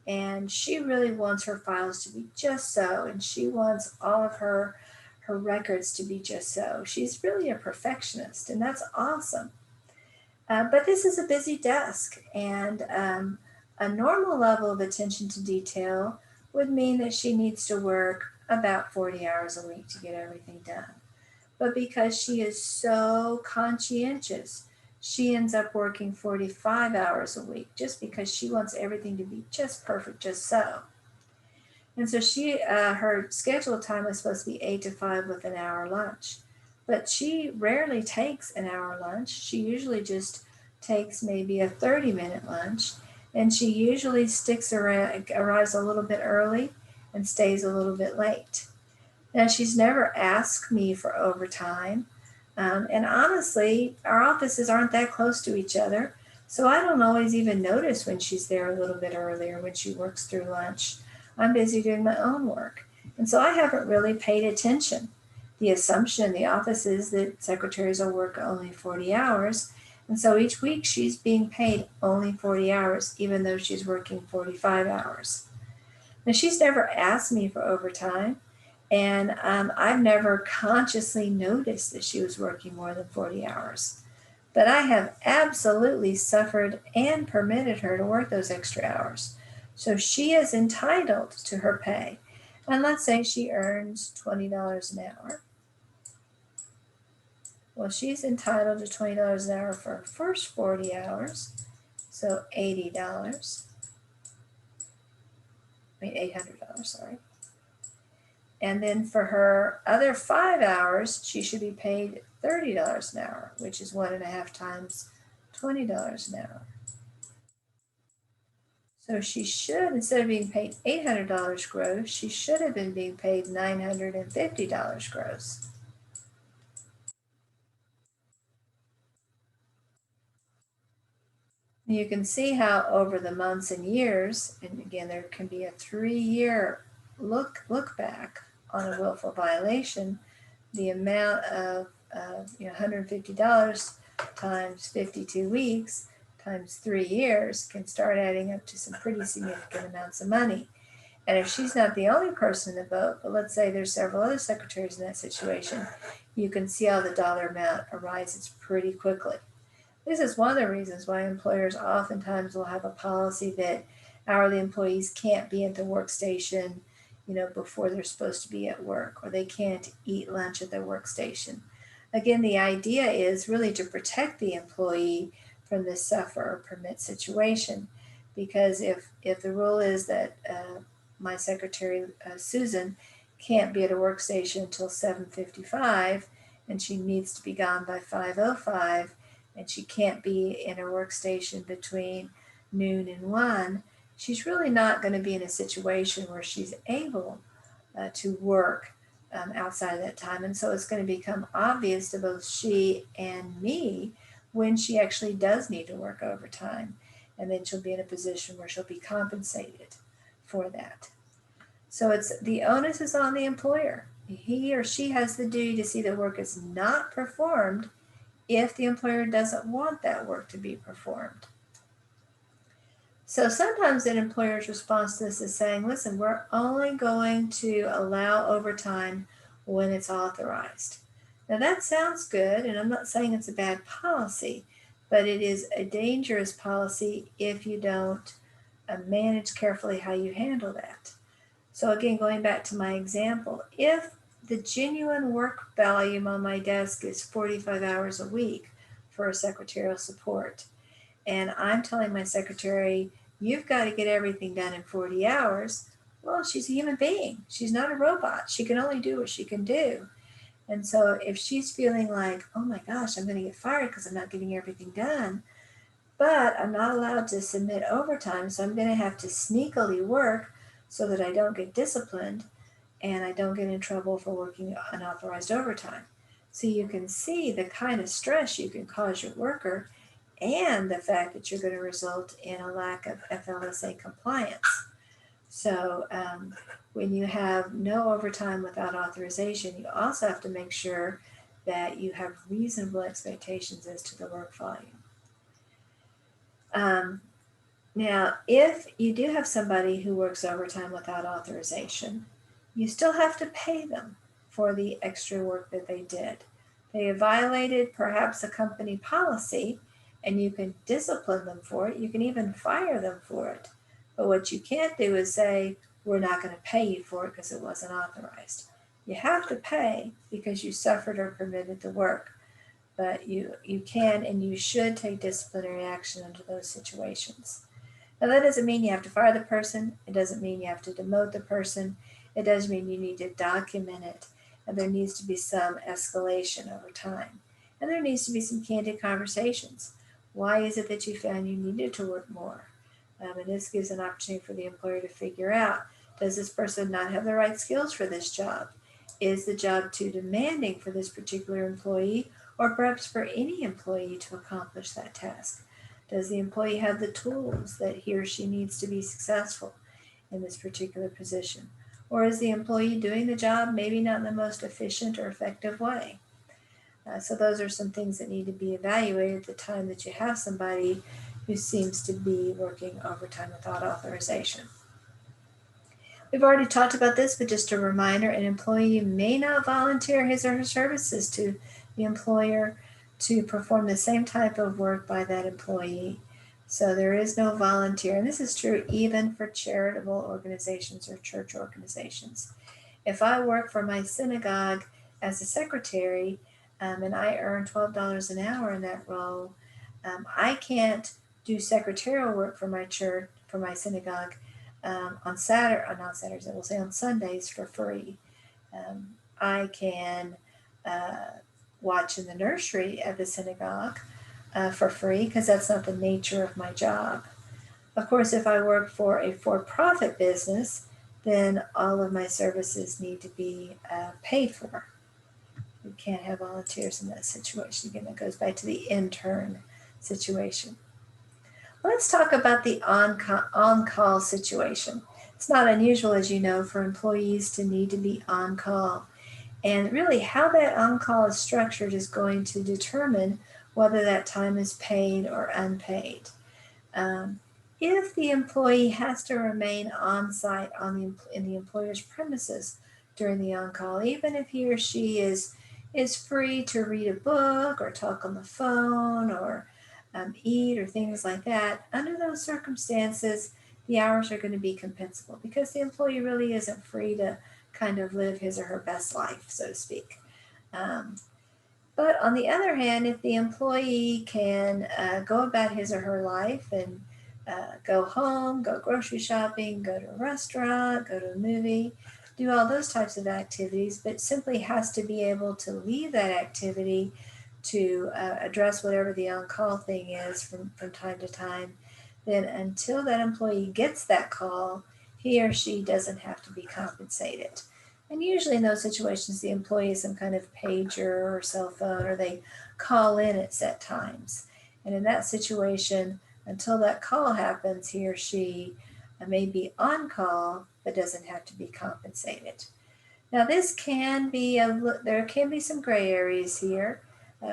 And she really wants her files to be just so, and she wants all of her records to be just so. She's really a perfectionist, and that's awesome. But this is a busy desk, and a normal level of attention to detail would mean that she needs to work about 40 hours a week to get everything done. But because she is so conscientious, she ends up working 45 hours a week just because she wants everything to be just perfect, just so. And so her scheduled time was supposed to be 8 to 5 with an hour lunch. But she rarely takes an hour lunch. She usually just takes maybe a 30-minute lunch. And she usually arrives a little bit early and stays a little bit late. Now, she's never asked me for overtime. And honestly, our offices aren't that close to each other. So I don't always even notice when she's there a little bit earlier, when she works through lunch. I'm busy doing my own work. And so I haven't really paid attention. The assumption in the office is that secretaries will work only 40 hours. And so each week she's being paid only 40 hours, even though she's working 45 hours. Now, she's never asked me for overtime. And I've never consciously noticed that she was working more than 40 hours. But I have absolutely suffered and permitted her to work those extra hours. So she is entitled to her pay. And let's say she earns $20 an hour. Well, she's entitled to $20 an hour for her first 40 hours. So $80. $800, sorry. And then for her other 5 hours, she should be paid $30 an hour, which is 1.5 times $20 an hour. So she should, instead of being paid $800 gross, she should have been being paid $950 gross. You can see how over the months and years, and again, there can be a 3-year look back on a willful violation, the amount of $150 times 52 weeks times 3 years can start adding up to some pretty significant amounts of money. And if she's not the only person in the boat, but let's say there's several other secretaries in that situation, you can see how the dollar amount arises pretty quickly. This is one of the reasons why employers oftentimes will have a policy that hourly employees can't be at the workstation, before they're supposed to be at work, or they can't eat lunch at their workstation. Again, the idea is really to protect the employee from this suffer or permit situation, because if the rule is that my secretary, Susan, can't be at a workstation until 7:55, and she needs to be gone by 5:05, and she can't be in her workstation between noon and 1, she's really not going to be in a situation where she's able to work outside of that time. And so it's going to become obvious to both she and me when she actually does need to work overtime. And then she'll be in a position where she'll be compensated for that. So the onus is on the employer. He or she has the duty to see that work is not performed if the employer doesn't want that work to be performed. So sometimes an employer's response to this is saying, listen, we're only going to allow overtime when it's authorized. Now that sounds good, and I'm not saying it's a bad policy, but it is a dangerous policy if you don't manage carefully how you handle that. So again, going back to my example, if the genuine work volume on my desk is 45 hours a week for secretarial support, and I'm telling my secretary, you've got to get everything done in 40 hours, well, she's a human being. She's not a robot. She can only do what she can do. And so if she's feeling like, oh my gosh, I'm going to get fired because I'm not getting everything done, but I'm not allowed to submit overtime, so I'm going to have to sneakily work so that I don't get disciplined and I don't get in trouble for working unauthorized overtime. So you can see the kind of stress you can cause your worker and the fact that you're going to result in a lack of FLSA compliance. So when you have no overtime without authorization, you also have to make sure that you have reasonable expectations as to the work volume. Now, if you do have somebody who works overtime without authorization, you still have to pay them for the extra work that they did. They have violated perhaps a company policy, and you can discipline them for it. You can even fire them for it. But what you can't do is say, we're not going to pay you for it because it wasn't authorized. You have to pay because you suffered or permitted the work. But you can and you should take disciplinary action under those situations. Now, that doesn't mean you have to fire the person. It doesn't mean you have to demote the person. It does mean you need to document it, and there needs to be some escalation over time. And there needs to be some candid conversations. Why is it that you found you needed to work more? And this gives an opportunity for the employer to figure out, does this person not have the right skills for this job? Is the job too demanding for this particular employee, or perhaps for any employee to accomplish that task? Does the employee have the tools that he or she needs to be successful in this particular position? Or is the employee doing the job maybe not in the most efficient or effective way? So those are some things that need to be evaluated at the time that you have somebody who seems to be working overtime without authorization. We've already talked about this, but just a reminder, an employee may not volunteer his or her services to the employer to perform the same type of work by that employee. So there is no volunteer, and this is true even for charitable organizations or church organizations. If I work for my synagogue as a secretary and I earn $12 an hour in that role, I can't do secretarial work for my church, for my synagogue, on Saturday, or not Saturdays, I will say on Sundays for free. I can watch in the nursery at the synagogue for free because that's not the nature of my job. Of course, if I work for a for-profit business, then all of my services need to be paid for. You can't have volunteers in that situation. Again, that goes back to the intern situation. Let's talk about the on-call situation. It's not unusual, as you know, for employees to need to be on call. And really, how that on-call is structured is going to determine whether that time is paid or unpaid. If the employee has to remain on site in the employer's premises during the on-call, even if he or she is free to read a book or talk on the phone or eat or things like that, under those circumstances, the hours are going to be compensable because the employee really isn't free to kind of live his or her best life, so to speak. But on the other hand, if the employee can go about his or her life and go home, go grocery shopping, go to a restaurant, go to a movie, do all those types of activities, but simply has to be able to leave that activity to address whatever the on-call thing is from time to time, then until that employee gets that call, he or she doesn't have to be compensated. And usually in those situations, the employee is some kind of pager or cell phone, or they call in at set times. And in that situation, until that call happens, he or she may be on call, but doesn't have to be compensated. Now, this can be, there can be some gray areas here.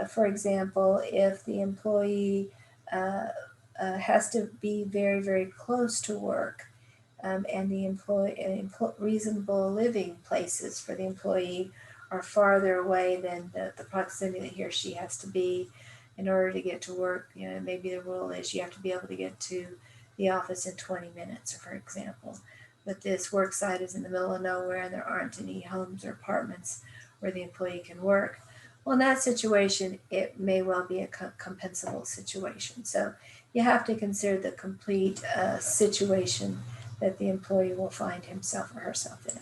For example, if the employee has to be very, very close to work, and the reasonable living places for the employee are farther away than the proximity that he or she has to be in order to get to work. Maybe the rule is you have to be able to get to the office in 20 minutes, for example. But this work site is in the middle of nowhere and there aren't any homes or apartments where the employee can work. Well, in that situation, it may well be a compensable situation. So you have to consider the complete situation that the employee will find himself or herself in.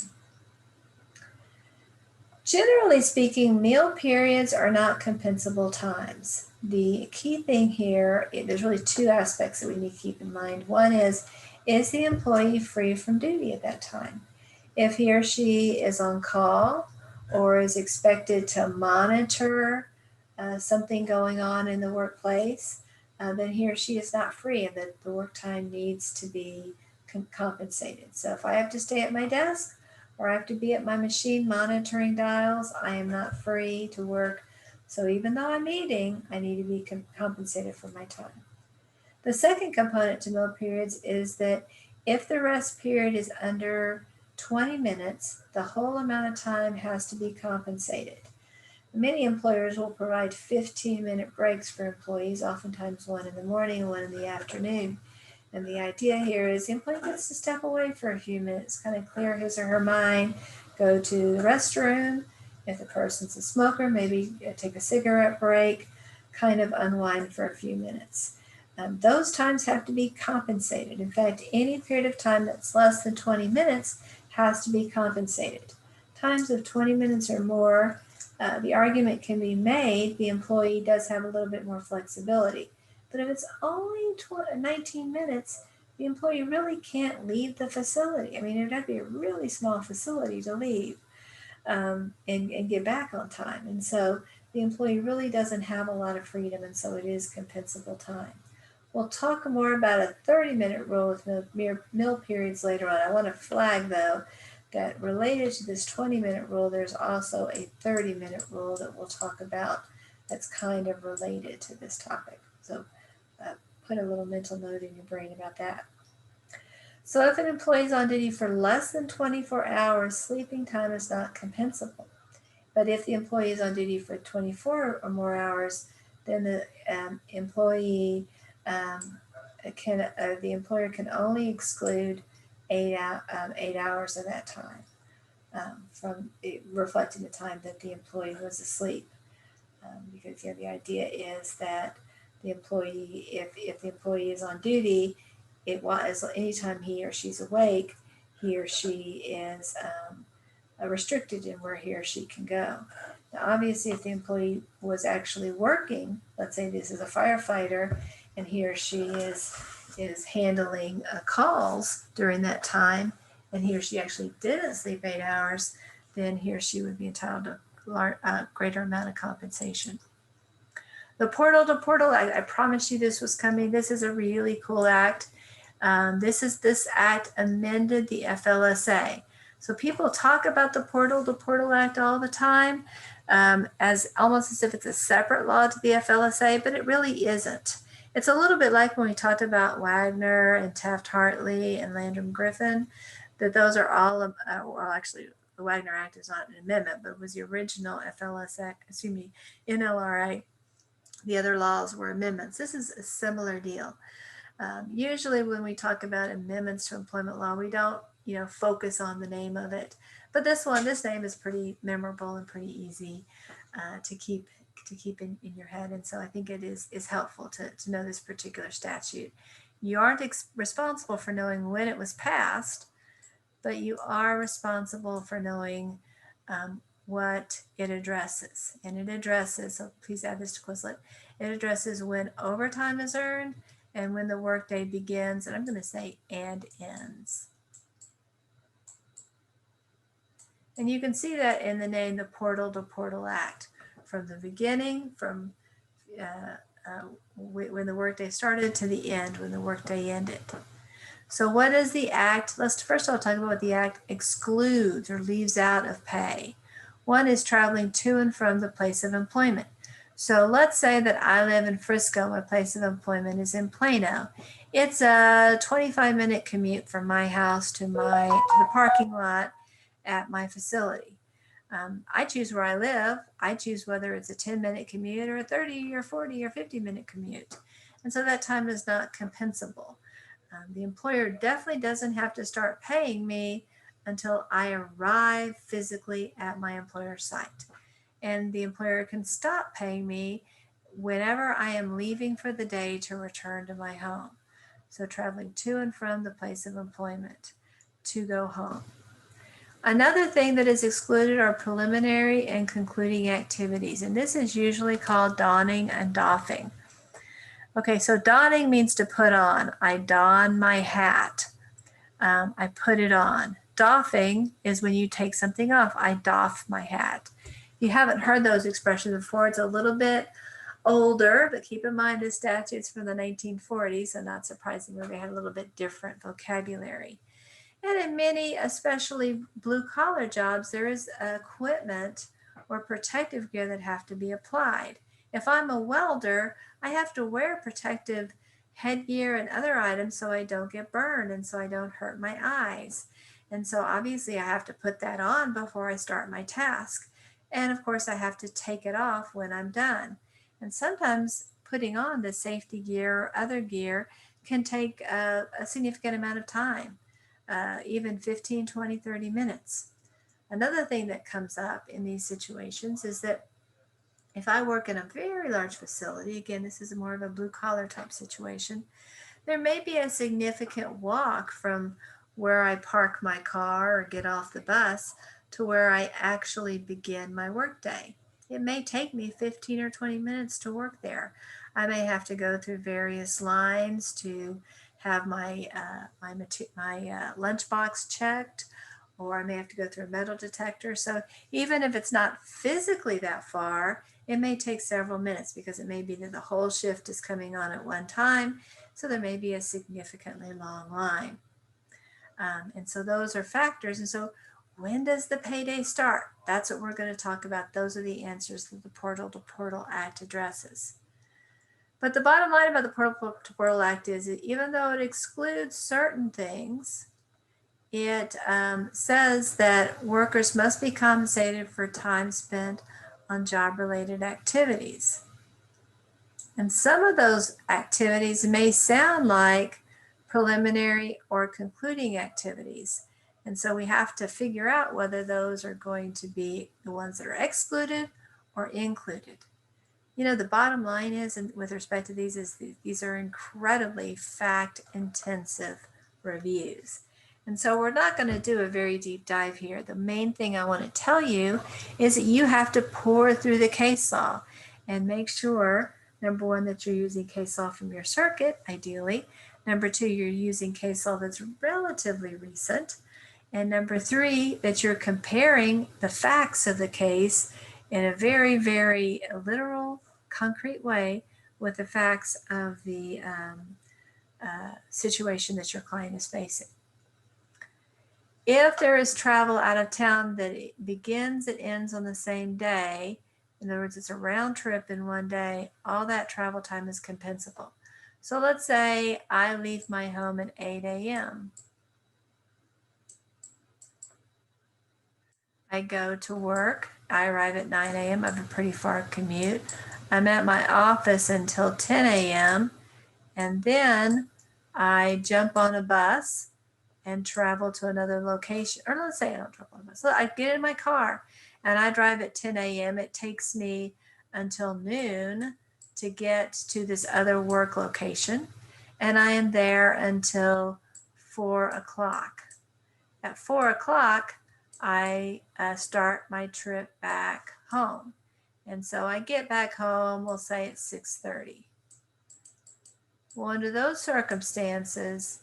Generally speaking, meal periods are not compensable times. The key thing here, there's really two aspects that we need to keep in mind. One is the employee free from duty at that time? If he or she is on call or is expected to monitor something going on in the workplace, then he or she is not free, and that the work time needs to be compensated. So if I have to stay at my desk or I have to be at my machine monitoring dials, I am not free to work. So even though I'm eating, I need to be compensated for my time. The second component to meal periods is that if the rest period is under 20 minutes, the whole amount of time has to be compensated. Many employers will provide 15-minute breaks for employees, oftentimes one in the morning, one in the afternoon. And the idea here is the employee gets to step away for a few minutes, kind of clear his or her mind, go to the restroom. If the person's a smoker, maybe take a cigarette break, kind of unwind for a few minutes. Those times have to be compensated. In fact, any period of time that's less than 20 minutes has to be compensated. Times of 20 minutes or more, the argument can be made the employee does have a little bit more flexibility. But if it's only 19 minutes, the employee really can't leave the facility. I mean, it would have to be a really small facility to leave and get back on time. And so the employee really doesn't have a lot of freedom, and so it is compensable time. We'll talk more about a 30-minute rule with meal periods later on. I want to flag, though, that related to this 20-minute rule, there's also a 30-minute rule that we'll talk about that's kind of related to this topic. So put a little mental note in your brain about that. So if an employee is on duty for less than 24 hours, sleeping time is not compensable. But if the employee is on duty for 24 or more hours, then the employer can only exclude 8 hours of that time from reflecting the time that the employee was asleep. Because the idea is that the employee, if the employee is on duty, anytime he or she's awake, he or she is restricted in where he or she can go. Now, obviously, if the employee was actually working, let's say this is a firefighter, and he or she is handling calls during that time, and he or she actually didn't sleep 8 hours, then he or she would be entitled to a greater amount of compensation. The portal to portal, I promised you this was coming. This is a really cool act. This act amended the FLSA. So people talk about the Portal to Portal Act all the time as almost as if it's a separate law to the FLSA, but it really isn't. It's a little bit like when we talked about Wagner and Taft-Hartley and Landrum-Griffin, that those are all, well, actually, the Wagner Act is not an amendment, but it was the original NLRA. The other laws were amendments. This is a similar deal. Usually when we talk about amendments to employment law, we don't, focus on the name of it. But this name is pretty memorable and pretty easy to keep in your head. And so I think it is helpful to know this particular statute. You aren't responsible for knowing when it was passed, but you are responsible for knowing what it addresses. And it addresses, so please add this to Quizlet, it addresses when overtime is earned and when the workday begins, and I'm going to say and ends. And you can see that in the name, the Portal to Portal Act, from the beginning, from when the workday started to the end, when the workday ended. So what is the act? Let's first of all talk about what the act excludes or leaves out of pay. One is traveling to and from the place of employment. So let's say that I live in Frisco, my place of employment is in Plano. It's a 25-minute commute from my house to the parking lot at my facility. I choose where I live. I choose whether it's a 10-minute commute or a 30 or 40 or 50-minute commute. And so that time is not compensable. The employer definitely doesn't have to start paying me until I arrive physically at my employer's site. And the employer can stop paying me whenever I am leaving for the day to return to my home. So traveling to and from the place of employment to go home. Another thing that is excluded are preliminary and concluding activities, and this is usually called donning and doffing. Okay, so donning means to put on. I don my hat. I put it on. Doffing is when you take something off. I doff my hat. You haven't heard those expressions before. It's a little bit older, but keep in mind the statutes from the 1940s, so not surprisingly, they had a little bit different vocabulary. And in many, especially blue-collar jobs, there is equipment or protective gear that have to be applied. If I'm a welder, I have to wear protective headgear and other items so I don't get burned and so I don't hurt my eyes. And so obviously I have to put that on before I start my task. And of course I have to take it off when I'm done. And sometimes putting on the safety gear or other gear can take a significant amount of time, even 15, 20, 30 minutes. Another thing that comes up in these situations is that if I work in a very large facility, again, this is more of a blue collar type situation, there may be a significant walk from where I park my car or get off the bus to where I actually begin my workday. It may take me 15 or 20 minutes to work there. I may have to go through various lines to have my lunchbox checked, or I may have to go through a metal detector. So even if it's not physically that far, it may take several minutes because it may be that the whole shift is coming on at one time. So there may be a significantly long line. And so those are factors. And so when does the payday start? That's what we're going to talk about. Those are the answers that the Portal to Portal Act addresses. But the bottom line about the Portal to Portal Act is that even though it excludes certain things, it says that workers must be compensated for time spent on job-related activities. And some of those activities may sound like preliminary or concluding activities. And so we have to figure out whether those are going to be the ones that are excluded or included. You know, the bottom line is, and with respect to these, is these are incredibly fact-intensive reviews. And so we're not going to do a very deep dive here. The main thing I want to tell you is that you have to pour through the case law and make sure, number one, that you're using case law from your circuit, ideally. Number two, you're using case law that's relatively recent. And number three, that you're comparing the facts of the case in a very, very literal, concrete way with the facts of the situation that your client is facing. If there is travel out of town that begins and ends on the same day, in other words, it's a round trip in one day, all that travel time is compensable. So let's say I leave my home at 8 a.m. I go to work. I arrive at 9 a.m. I have a pretty far commute. I'm at my office until 10 a.m. and then I jump on a bus and travel to another location. Or let's say I don't travel on a bus. So I get in my car and I drive at 10 a.m. It takes me until noon to get to this other work location. And I am there until 4 o'clock. At 4 o'clock, I start my trip back home. And so I get back home, we'll say at 6:30. Well, under those circumstances,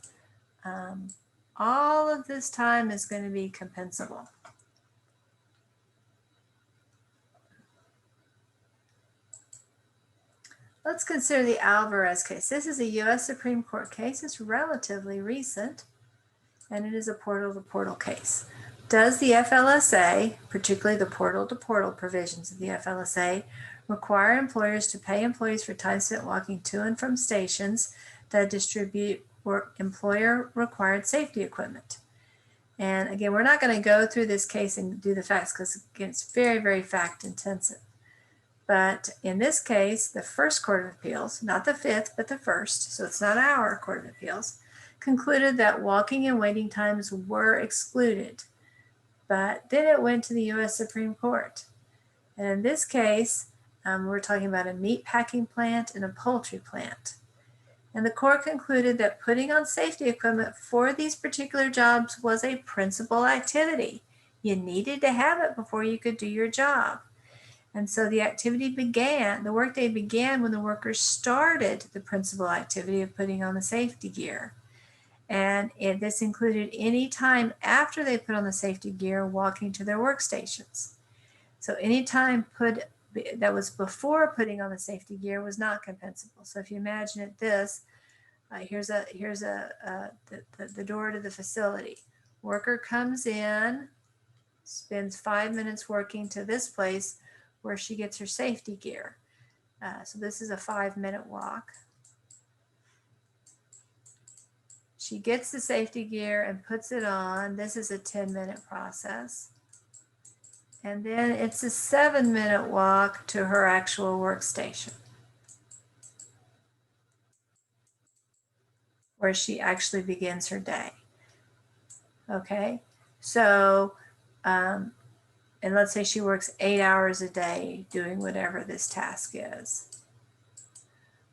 all of this time is going to be compensable. Let's consider the Alvarez case. This is a U.S. Supreme Court case. It's relatively recent, and it is a portal-to-portal case. Does the FLSA, particularly the portal-to-portal provisions of the FLSA, require employers to pay employees for time spent walking to and from stations that distribute employer-required safety equipment? And again, we're not going to go through this case and do the facts because again, it's very, very fact-intensive. But in this case, the first Court of Appeals, not the fifth, but the first, so it's not our Court of Appeals, concluded that walking and waiting times were excluded. But then it went to the U.S. Supreme Court. And in this case, we're talking about a meat packing plant and a poultry plant. And the court concluded that putting on safety equipment for these particular jobs was a principal activity. You needed to have it before you could do your job. And so the activity began, the workday began when the workers started the principal activity of putting on the safety gear. And this included any time after they put on the safety gear walking to their workstations. So any time that was before putting on the safety gear was not compensable. So if you imagine it this, here's the door to the facility. Worker comes in, spends 5 minutes working to this place where she gets her safety gear. So this is a 5-minute walk. She gets the safety gear and puts it on. This is a 10-minute process. And then it's a 7-minute walk to her actual workstation, where she actually begins her day. Okay, so, and let's say she works 8 hours a day doing whatever this task is.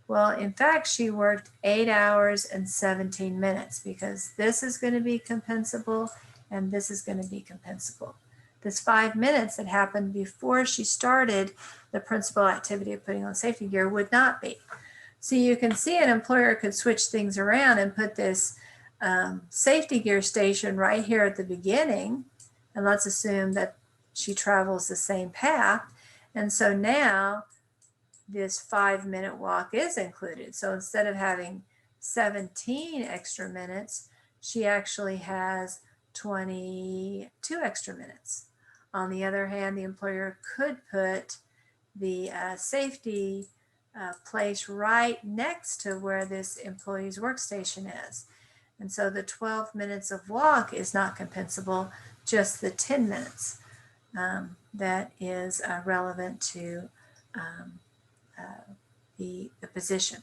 Well, in fact, she worked 8 hours and 17 minutes because this is going to be compensable and this is going to be compensable. This 5 minutes that happened before she started the principal activity of putting on safety gear would not be. So you can see an employer could switch things around and put this safety gear station right here at the beginning. And let's assume that she travels the same path. And so now this 5-minute walk is included. So instead of having 17 extra minutes, she actually has 22 extra minutes. On the other hand, the employer could put the safety place right next to where this employee's workstation is. And so the 12 minutes of walk is not compensable, just the 10 minutes that is relevant to the position.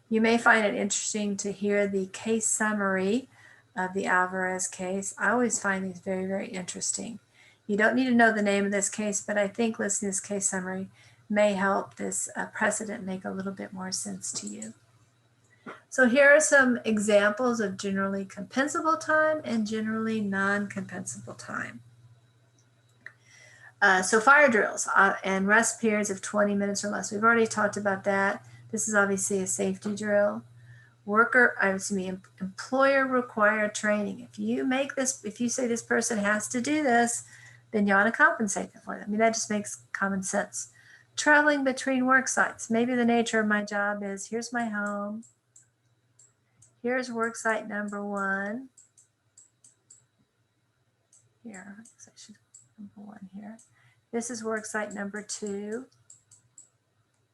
You may find it interesting to hear the case summary of the Alvarez case. I always find these very, very interesting. You don't need to know the name of this case, but I think listening to this case summary may help this precedent make a little bit more sense to you. So here are some examples of generally compensable time and generally non-compensable time. So fire drills and rest periods of 20 minutes or less. We've already talked about that. This is obviously a safety drill. Employer required training. If you say this person has to do this, then you ought to compensate them for it. I mean, that just makes common sense. Traveling between work sites. Maybe the nature of my job is, here's my home. Here's work site number 1. Here, I should number 1 here. This is work site number 2.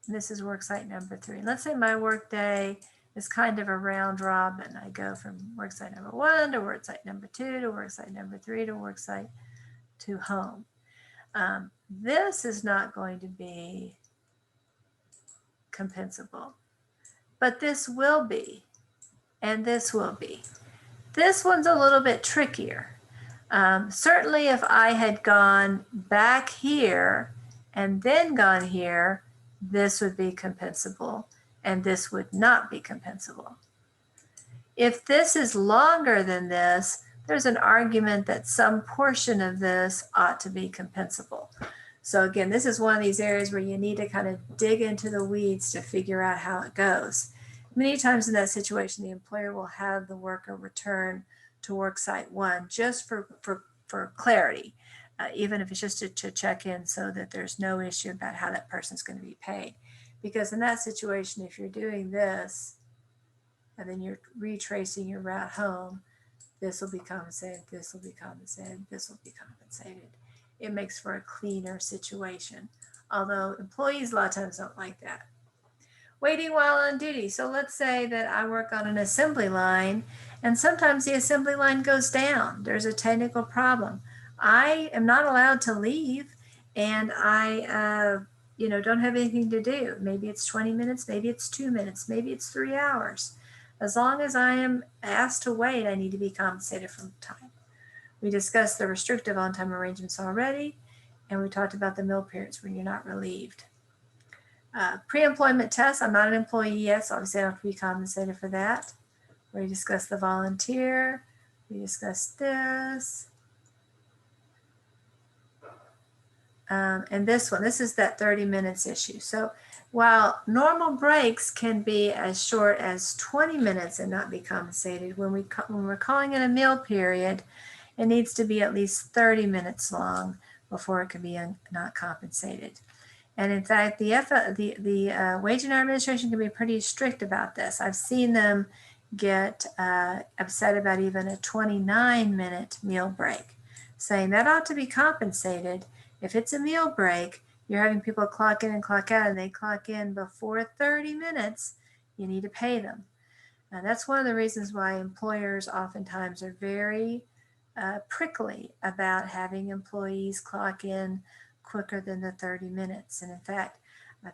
And this is work site number 3. Let's say my work day is kind of a round robin. I go from work site number 1 to work site number 2 to work site number 3 to work site to home. This is not going to be compensable, but this will be, and this will be. This one's a little bit trickier. Certainly if I had gone back here and then gone here, this would be compensable and this would not be compensable. If this is longer than this, there's an argument that some portion of this ought to be compensable. So again, this is one of these areas where you need to kind of dig into the weeds to figure out how it goes. Many times in that situation, the employer will have the worker return to work site 1 just for clarity, even if it's just to check in so that there's no issue about how that person's going to be paid. Because in that situation, if you're doing this and then you're retracing your route home, this will be compensated, this will be compensated, this will be compensated. It makes for a cleaner situation, although employees a lot of times don't like that. Waiting while on duty. So let's say that I work on an assembly line and sometimes the assembly line goes down. There's a technical problem. I am not allowed to leave and I don't have anything to do. Maybe it's 20 minutes, maybe it's 2 minutes, maybe it's 3 hours. As long as I am asked to wait, I need to be compensated for time. We discussed the restrictive on-time arrangements already, and we talked about the meal periods where you're not relieved. Pre-employment tests, I'm not an employee yet, so obviously I don't have to be compensated for that. We discussed the volunteer. We discussed this. And this one, this is that 30 minutes issue. So while normal breaks can be as short as 20 minutes and not be compensated, when we're calling it a meal period, it needs to be at least 30 minutes long before it can be not compensated. And in fact, the Wage and Hour Administration can be pretty strict about this. I've seen them get upset about even a 29-minute meal break, saying that ought to be compensated. If it's a meal break, you're having people clock in and clock out, and they clock in before 30 minutes, you need to pay them. Now, that's one of the reasons why employers oftentimes are very prickly about having employees clock in quicker than the 30 minutes. And in fact,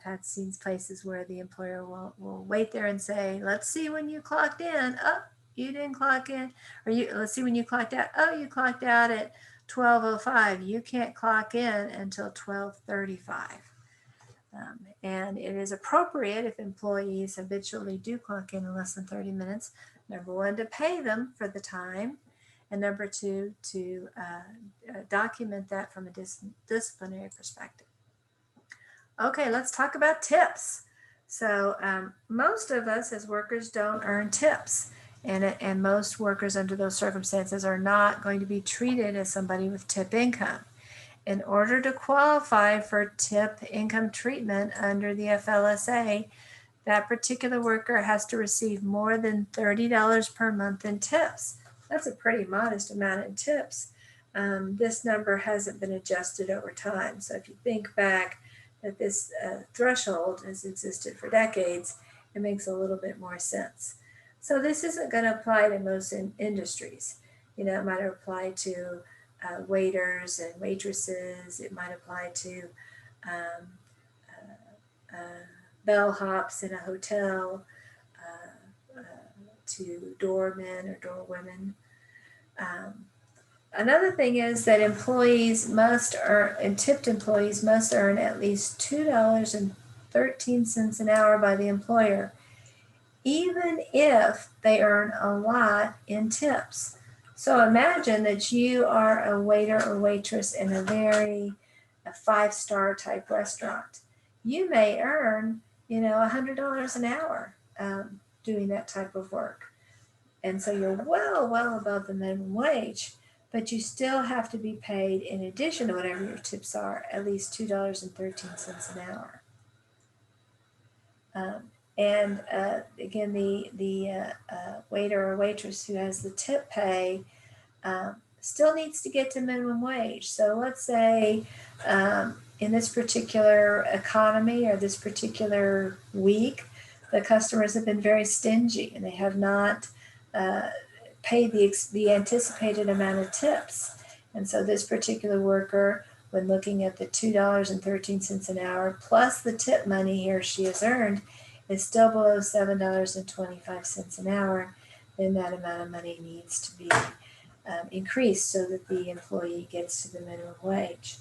I've seen places where the employer will wait there and say, let's see when you clocked in. Oh, you didn't clock in. Or let's see when you clocked out. Oh, you clocked out at 12:05. You can't clock in until 12:35. And it is appropriate if employees habitually do clock in less than 30 minutes, number one, to pay them for the time, and number two, to document that from a disciplinary perspective. Okay, let's talk about tips. So most of us as workers don't earn tips, and most workers under those circumstances are not going to be treated as somebody with tip income. In order to qualify for tip income treatment under the FLSA, that particular worker has to receive more than $30 per month in tips. That's a pretty modest amount in tips. This number hasn't been adjusted over time. So if you think back that this threshold has existed for decades, it makes a little bit more sense. So this isn't going to apply to most industries. It might apply to waiters and waitresses. It might apply to bellhops in a hotel, to doormen or doorwomen. Another thing is that employees must earn, and tipped employees must earn at least $2.13 an hour by the employer, even if they earn a lot in tips. So imagine that you are a waiter or waitress in a five-star type restaurant. You may earn, $100 an hour doing that type of work. And so you're well above the minimum wage, but you still have to be paid, in addition to whatever your tips are, at least $2.13 an hour. And again, the waiter or waitress who has the tip pay still needs to get to minimum wage. So let's say in this particular economy or this particular week, the customers have been very stingy and they have not paid the anticipated amount of tips. And so this particular worker, when looking at the $2.13 an hour plus the tip money he or she has earned, is still below $7.25 an hour, then that amount of money needs to be increased so that the employee gets to the minimum wage.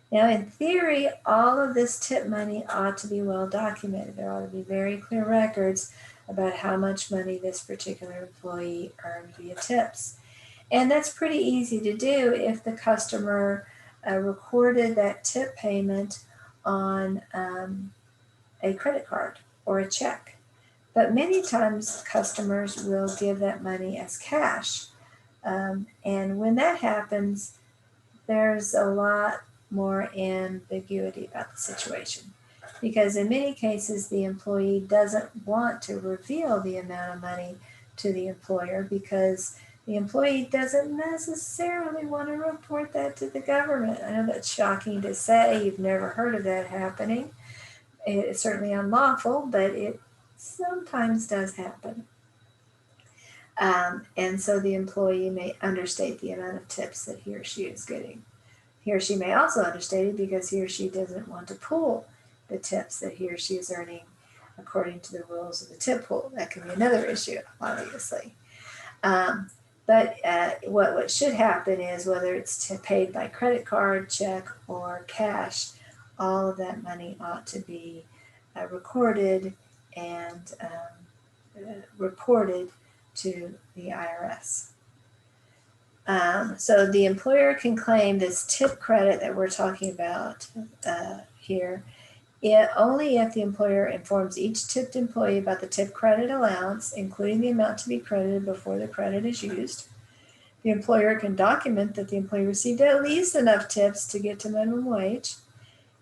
Now, in theory, all of this tip money ought to be well documented. There ought to be very clear records about how much money this particular employee earned via tips. And that's pretty easy to do if the customer recorded that tip payment on a credit card or a check. But many times customers will give that money as cash. And when that happens, there's a lot more ambiguity about the situation. Because in many cases, the employee doesn't want to reveal the amount of money to the employer because the employee doesn't necessarily want to report that to the government. I know that's shocking to say. You've never heard of that happening. It's certainly unlawful, but it sometimes does happen. And so the employee may understate the amount of tips that he or she is getting. He or she may also understate it because he or she doesn't want to pool the tips that he or she is earning according to the rules of the tip pool. That could be another issue, obviously. But what should happen is, whether it's paid by credit card, check, or cash, all of that money ought to be recorded and reported to the IRS. So the employer can claim this tip credit that we're talking about here only if the employer informs each tipped employee about the tip credit allowance, including the amount to be credited before the credit is used. The employer can document that the employee received at least enough tips to get to minimum wage,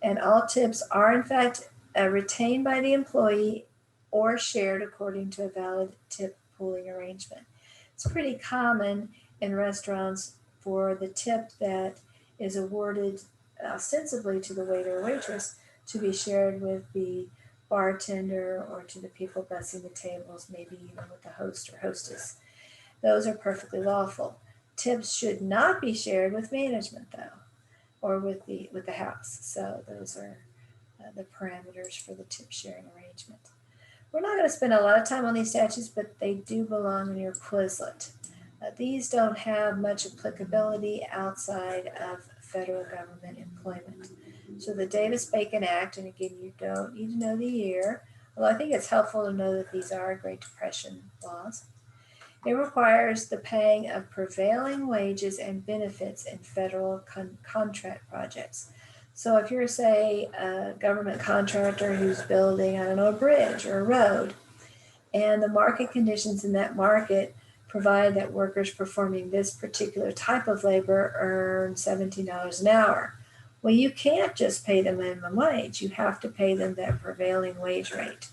and all tips are in fact retained by the employee or shared according to a valid tip pooling arrangement. It's pretty common in restaurants for the tip that is awarded ostensibly to the waiter or waitress to be shared with the bartender or to the people bussing the tables, maybe even with the host or hostess. Those are perfectly lawful. Tips should not be shared with management, though, or with the house. So those are the parameters for the tip sharing arrangement. We're not going to spend a lot of time on these statutes, but they do belong in your Quizlet. These don't have much applicability outside of federal government employment. So the Davis-Bacon Act, and again, you don't need to know the year, although I think it's helpful to know that these are Great Depression laws. It requires the paying of prevailing wages and benefits in federal contract projects. So if you're, say, a government contractor who's building, a bridge or a road, and the market conditions in that market provide that workers performing this particular type of labor earn $17 an hour. Well, you can't just pay them minimum wage. You have to pay them that prevailing wage rate.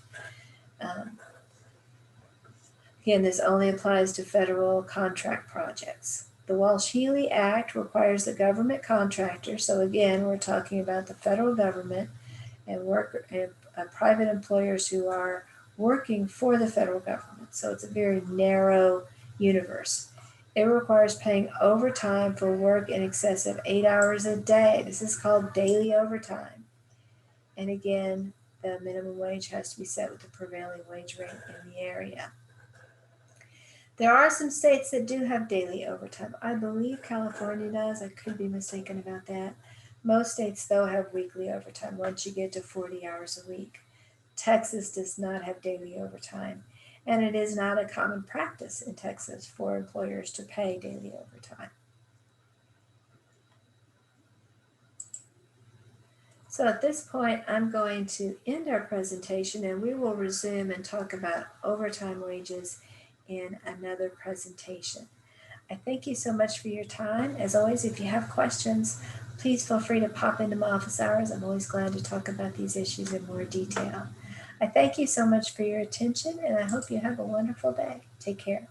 Again, this only applies to federal contract projects. The Walsh-Healy Act requires the government contractor, so again, we're talking about the federal government and private employers who are working for the federal government. So it's a very narrow universe. It requires paying overtime for work in excess of 8 hours a day. This is called daily overtime. And again, the minimum wage has to be set with the prevailing wage rate in the area. There are some states that do have daily overtime. I believe California does. I could be mistaken about that. Most states, though, have weekly overtime once you get to 40 hours a week. Texas does not have daily overtime, and it is not a common practice in Texas for employers to pay daily overtime. So at this point, I'm going to end our presentation, and we will resume and talk about overtime wages in another presentation. I thank you so much for your time. As always, if you have questions, please feel free to pop into my office hours. I'm always glad to talk about these issues in more detail. I thank you so much for your attention, and I hope you have a wonderful day. Take care.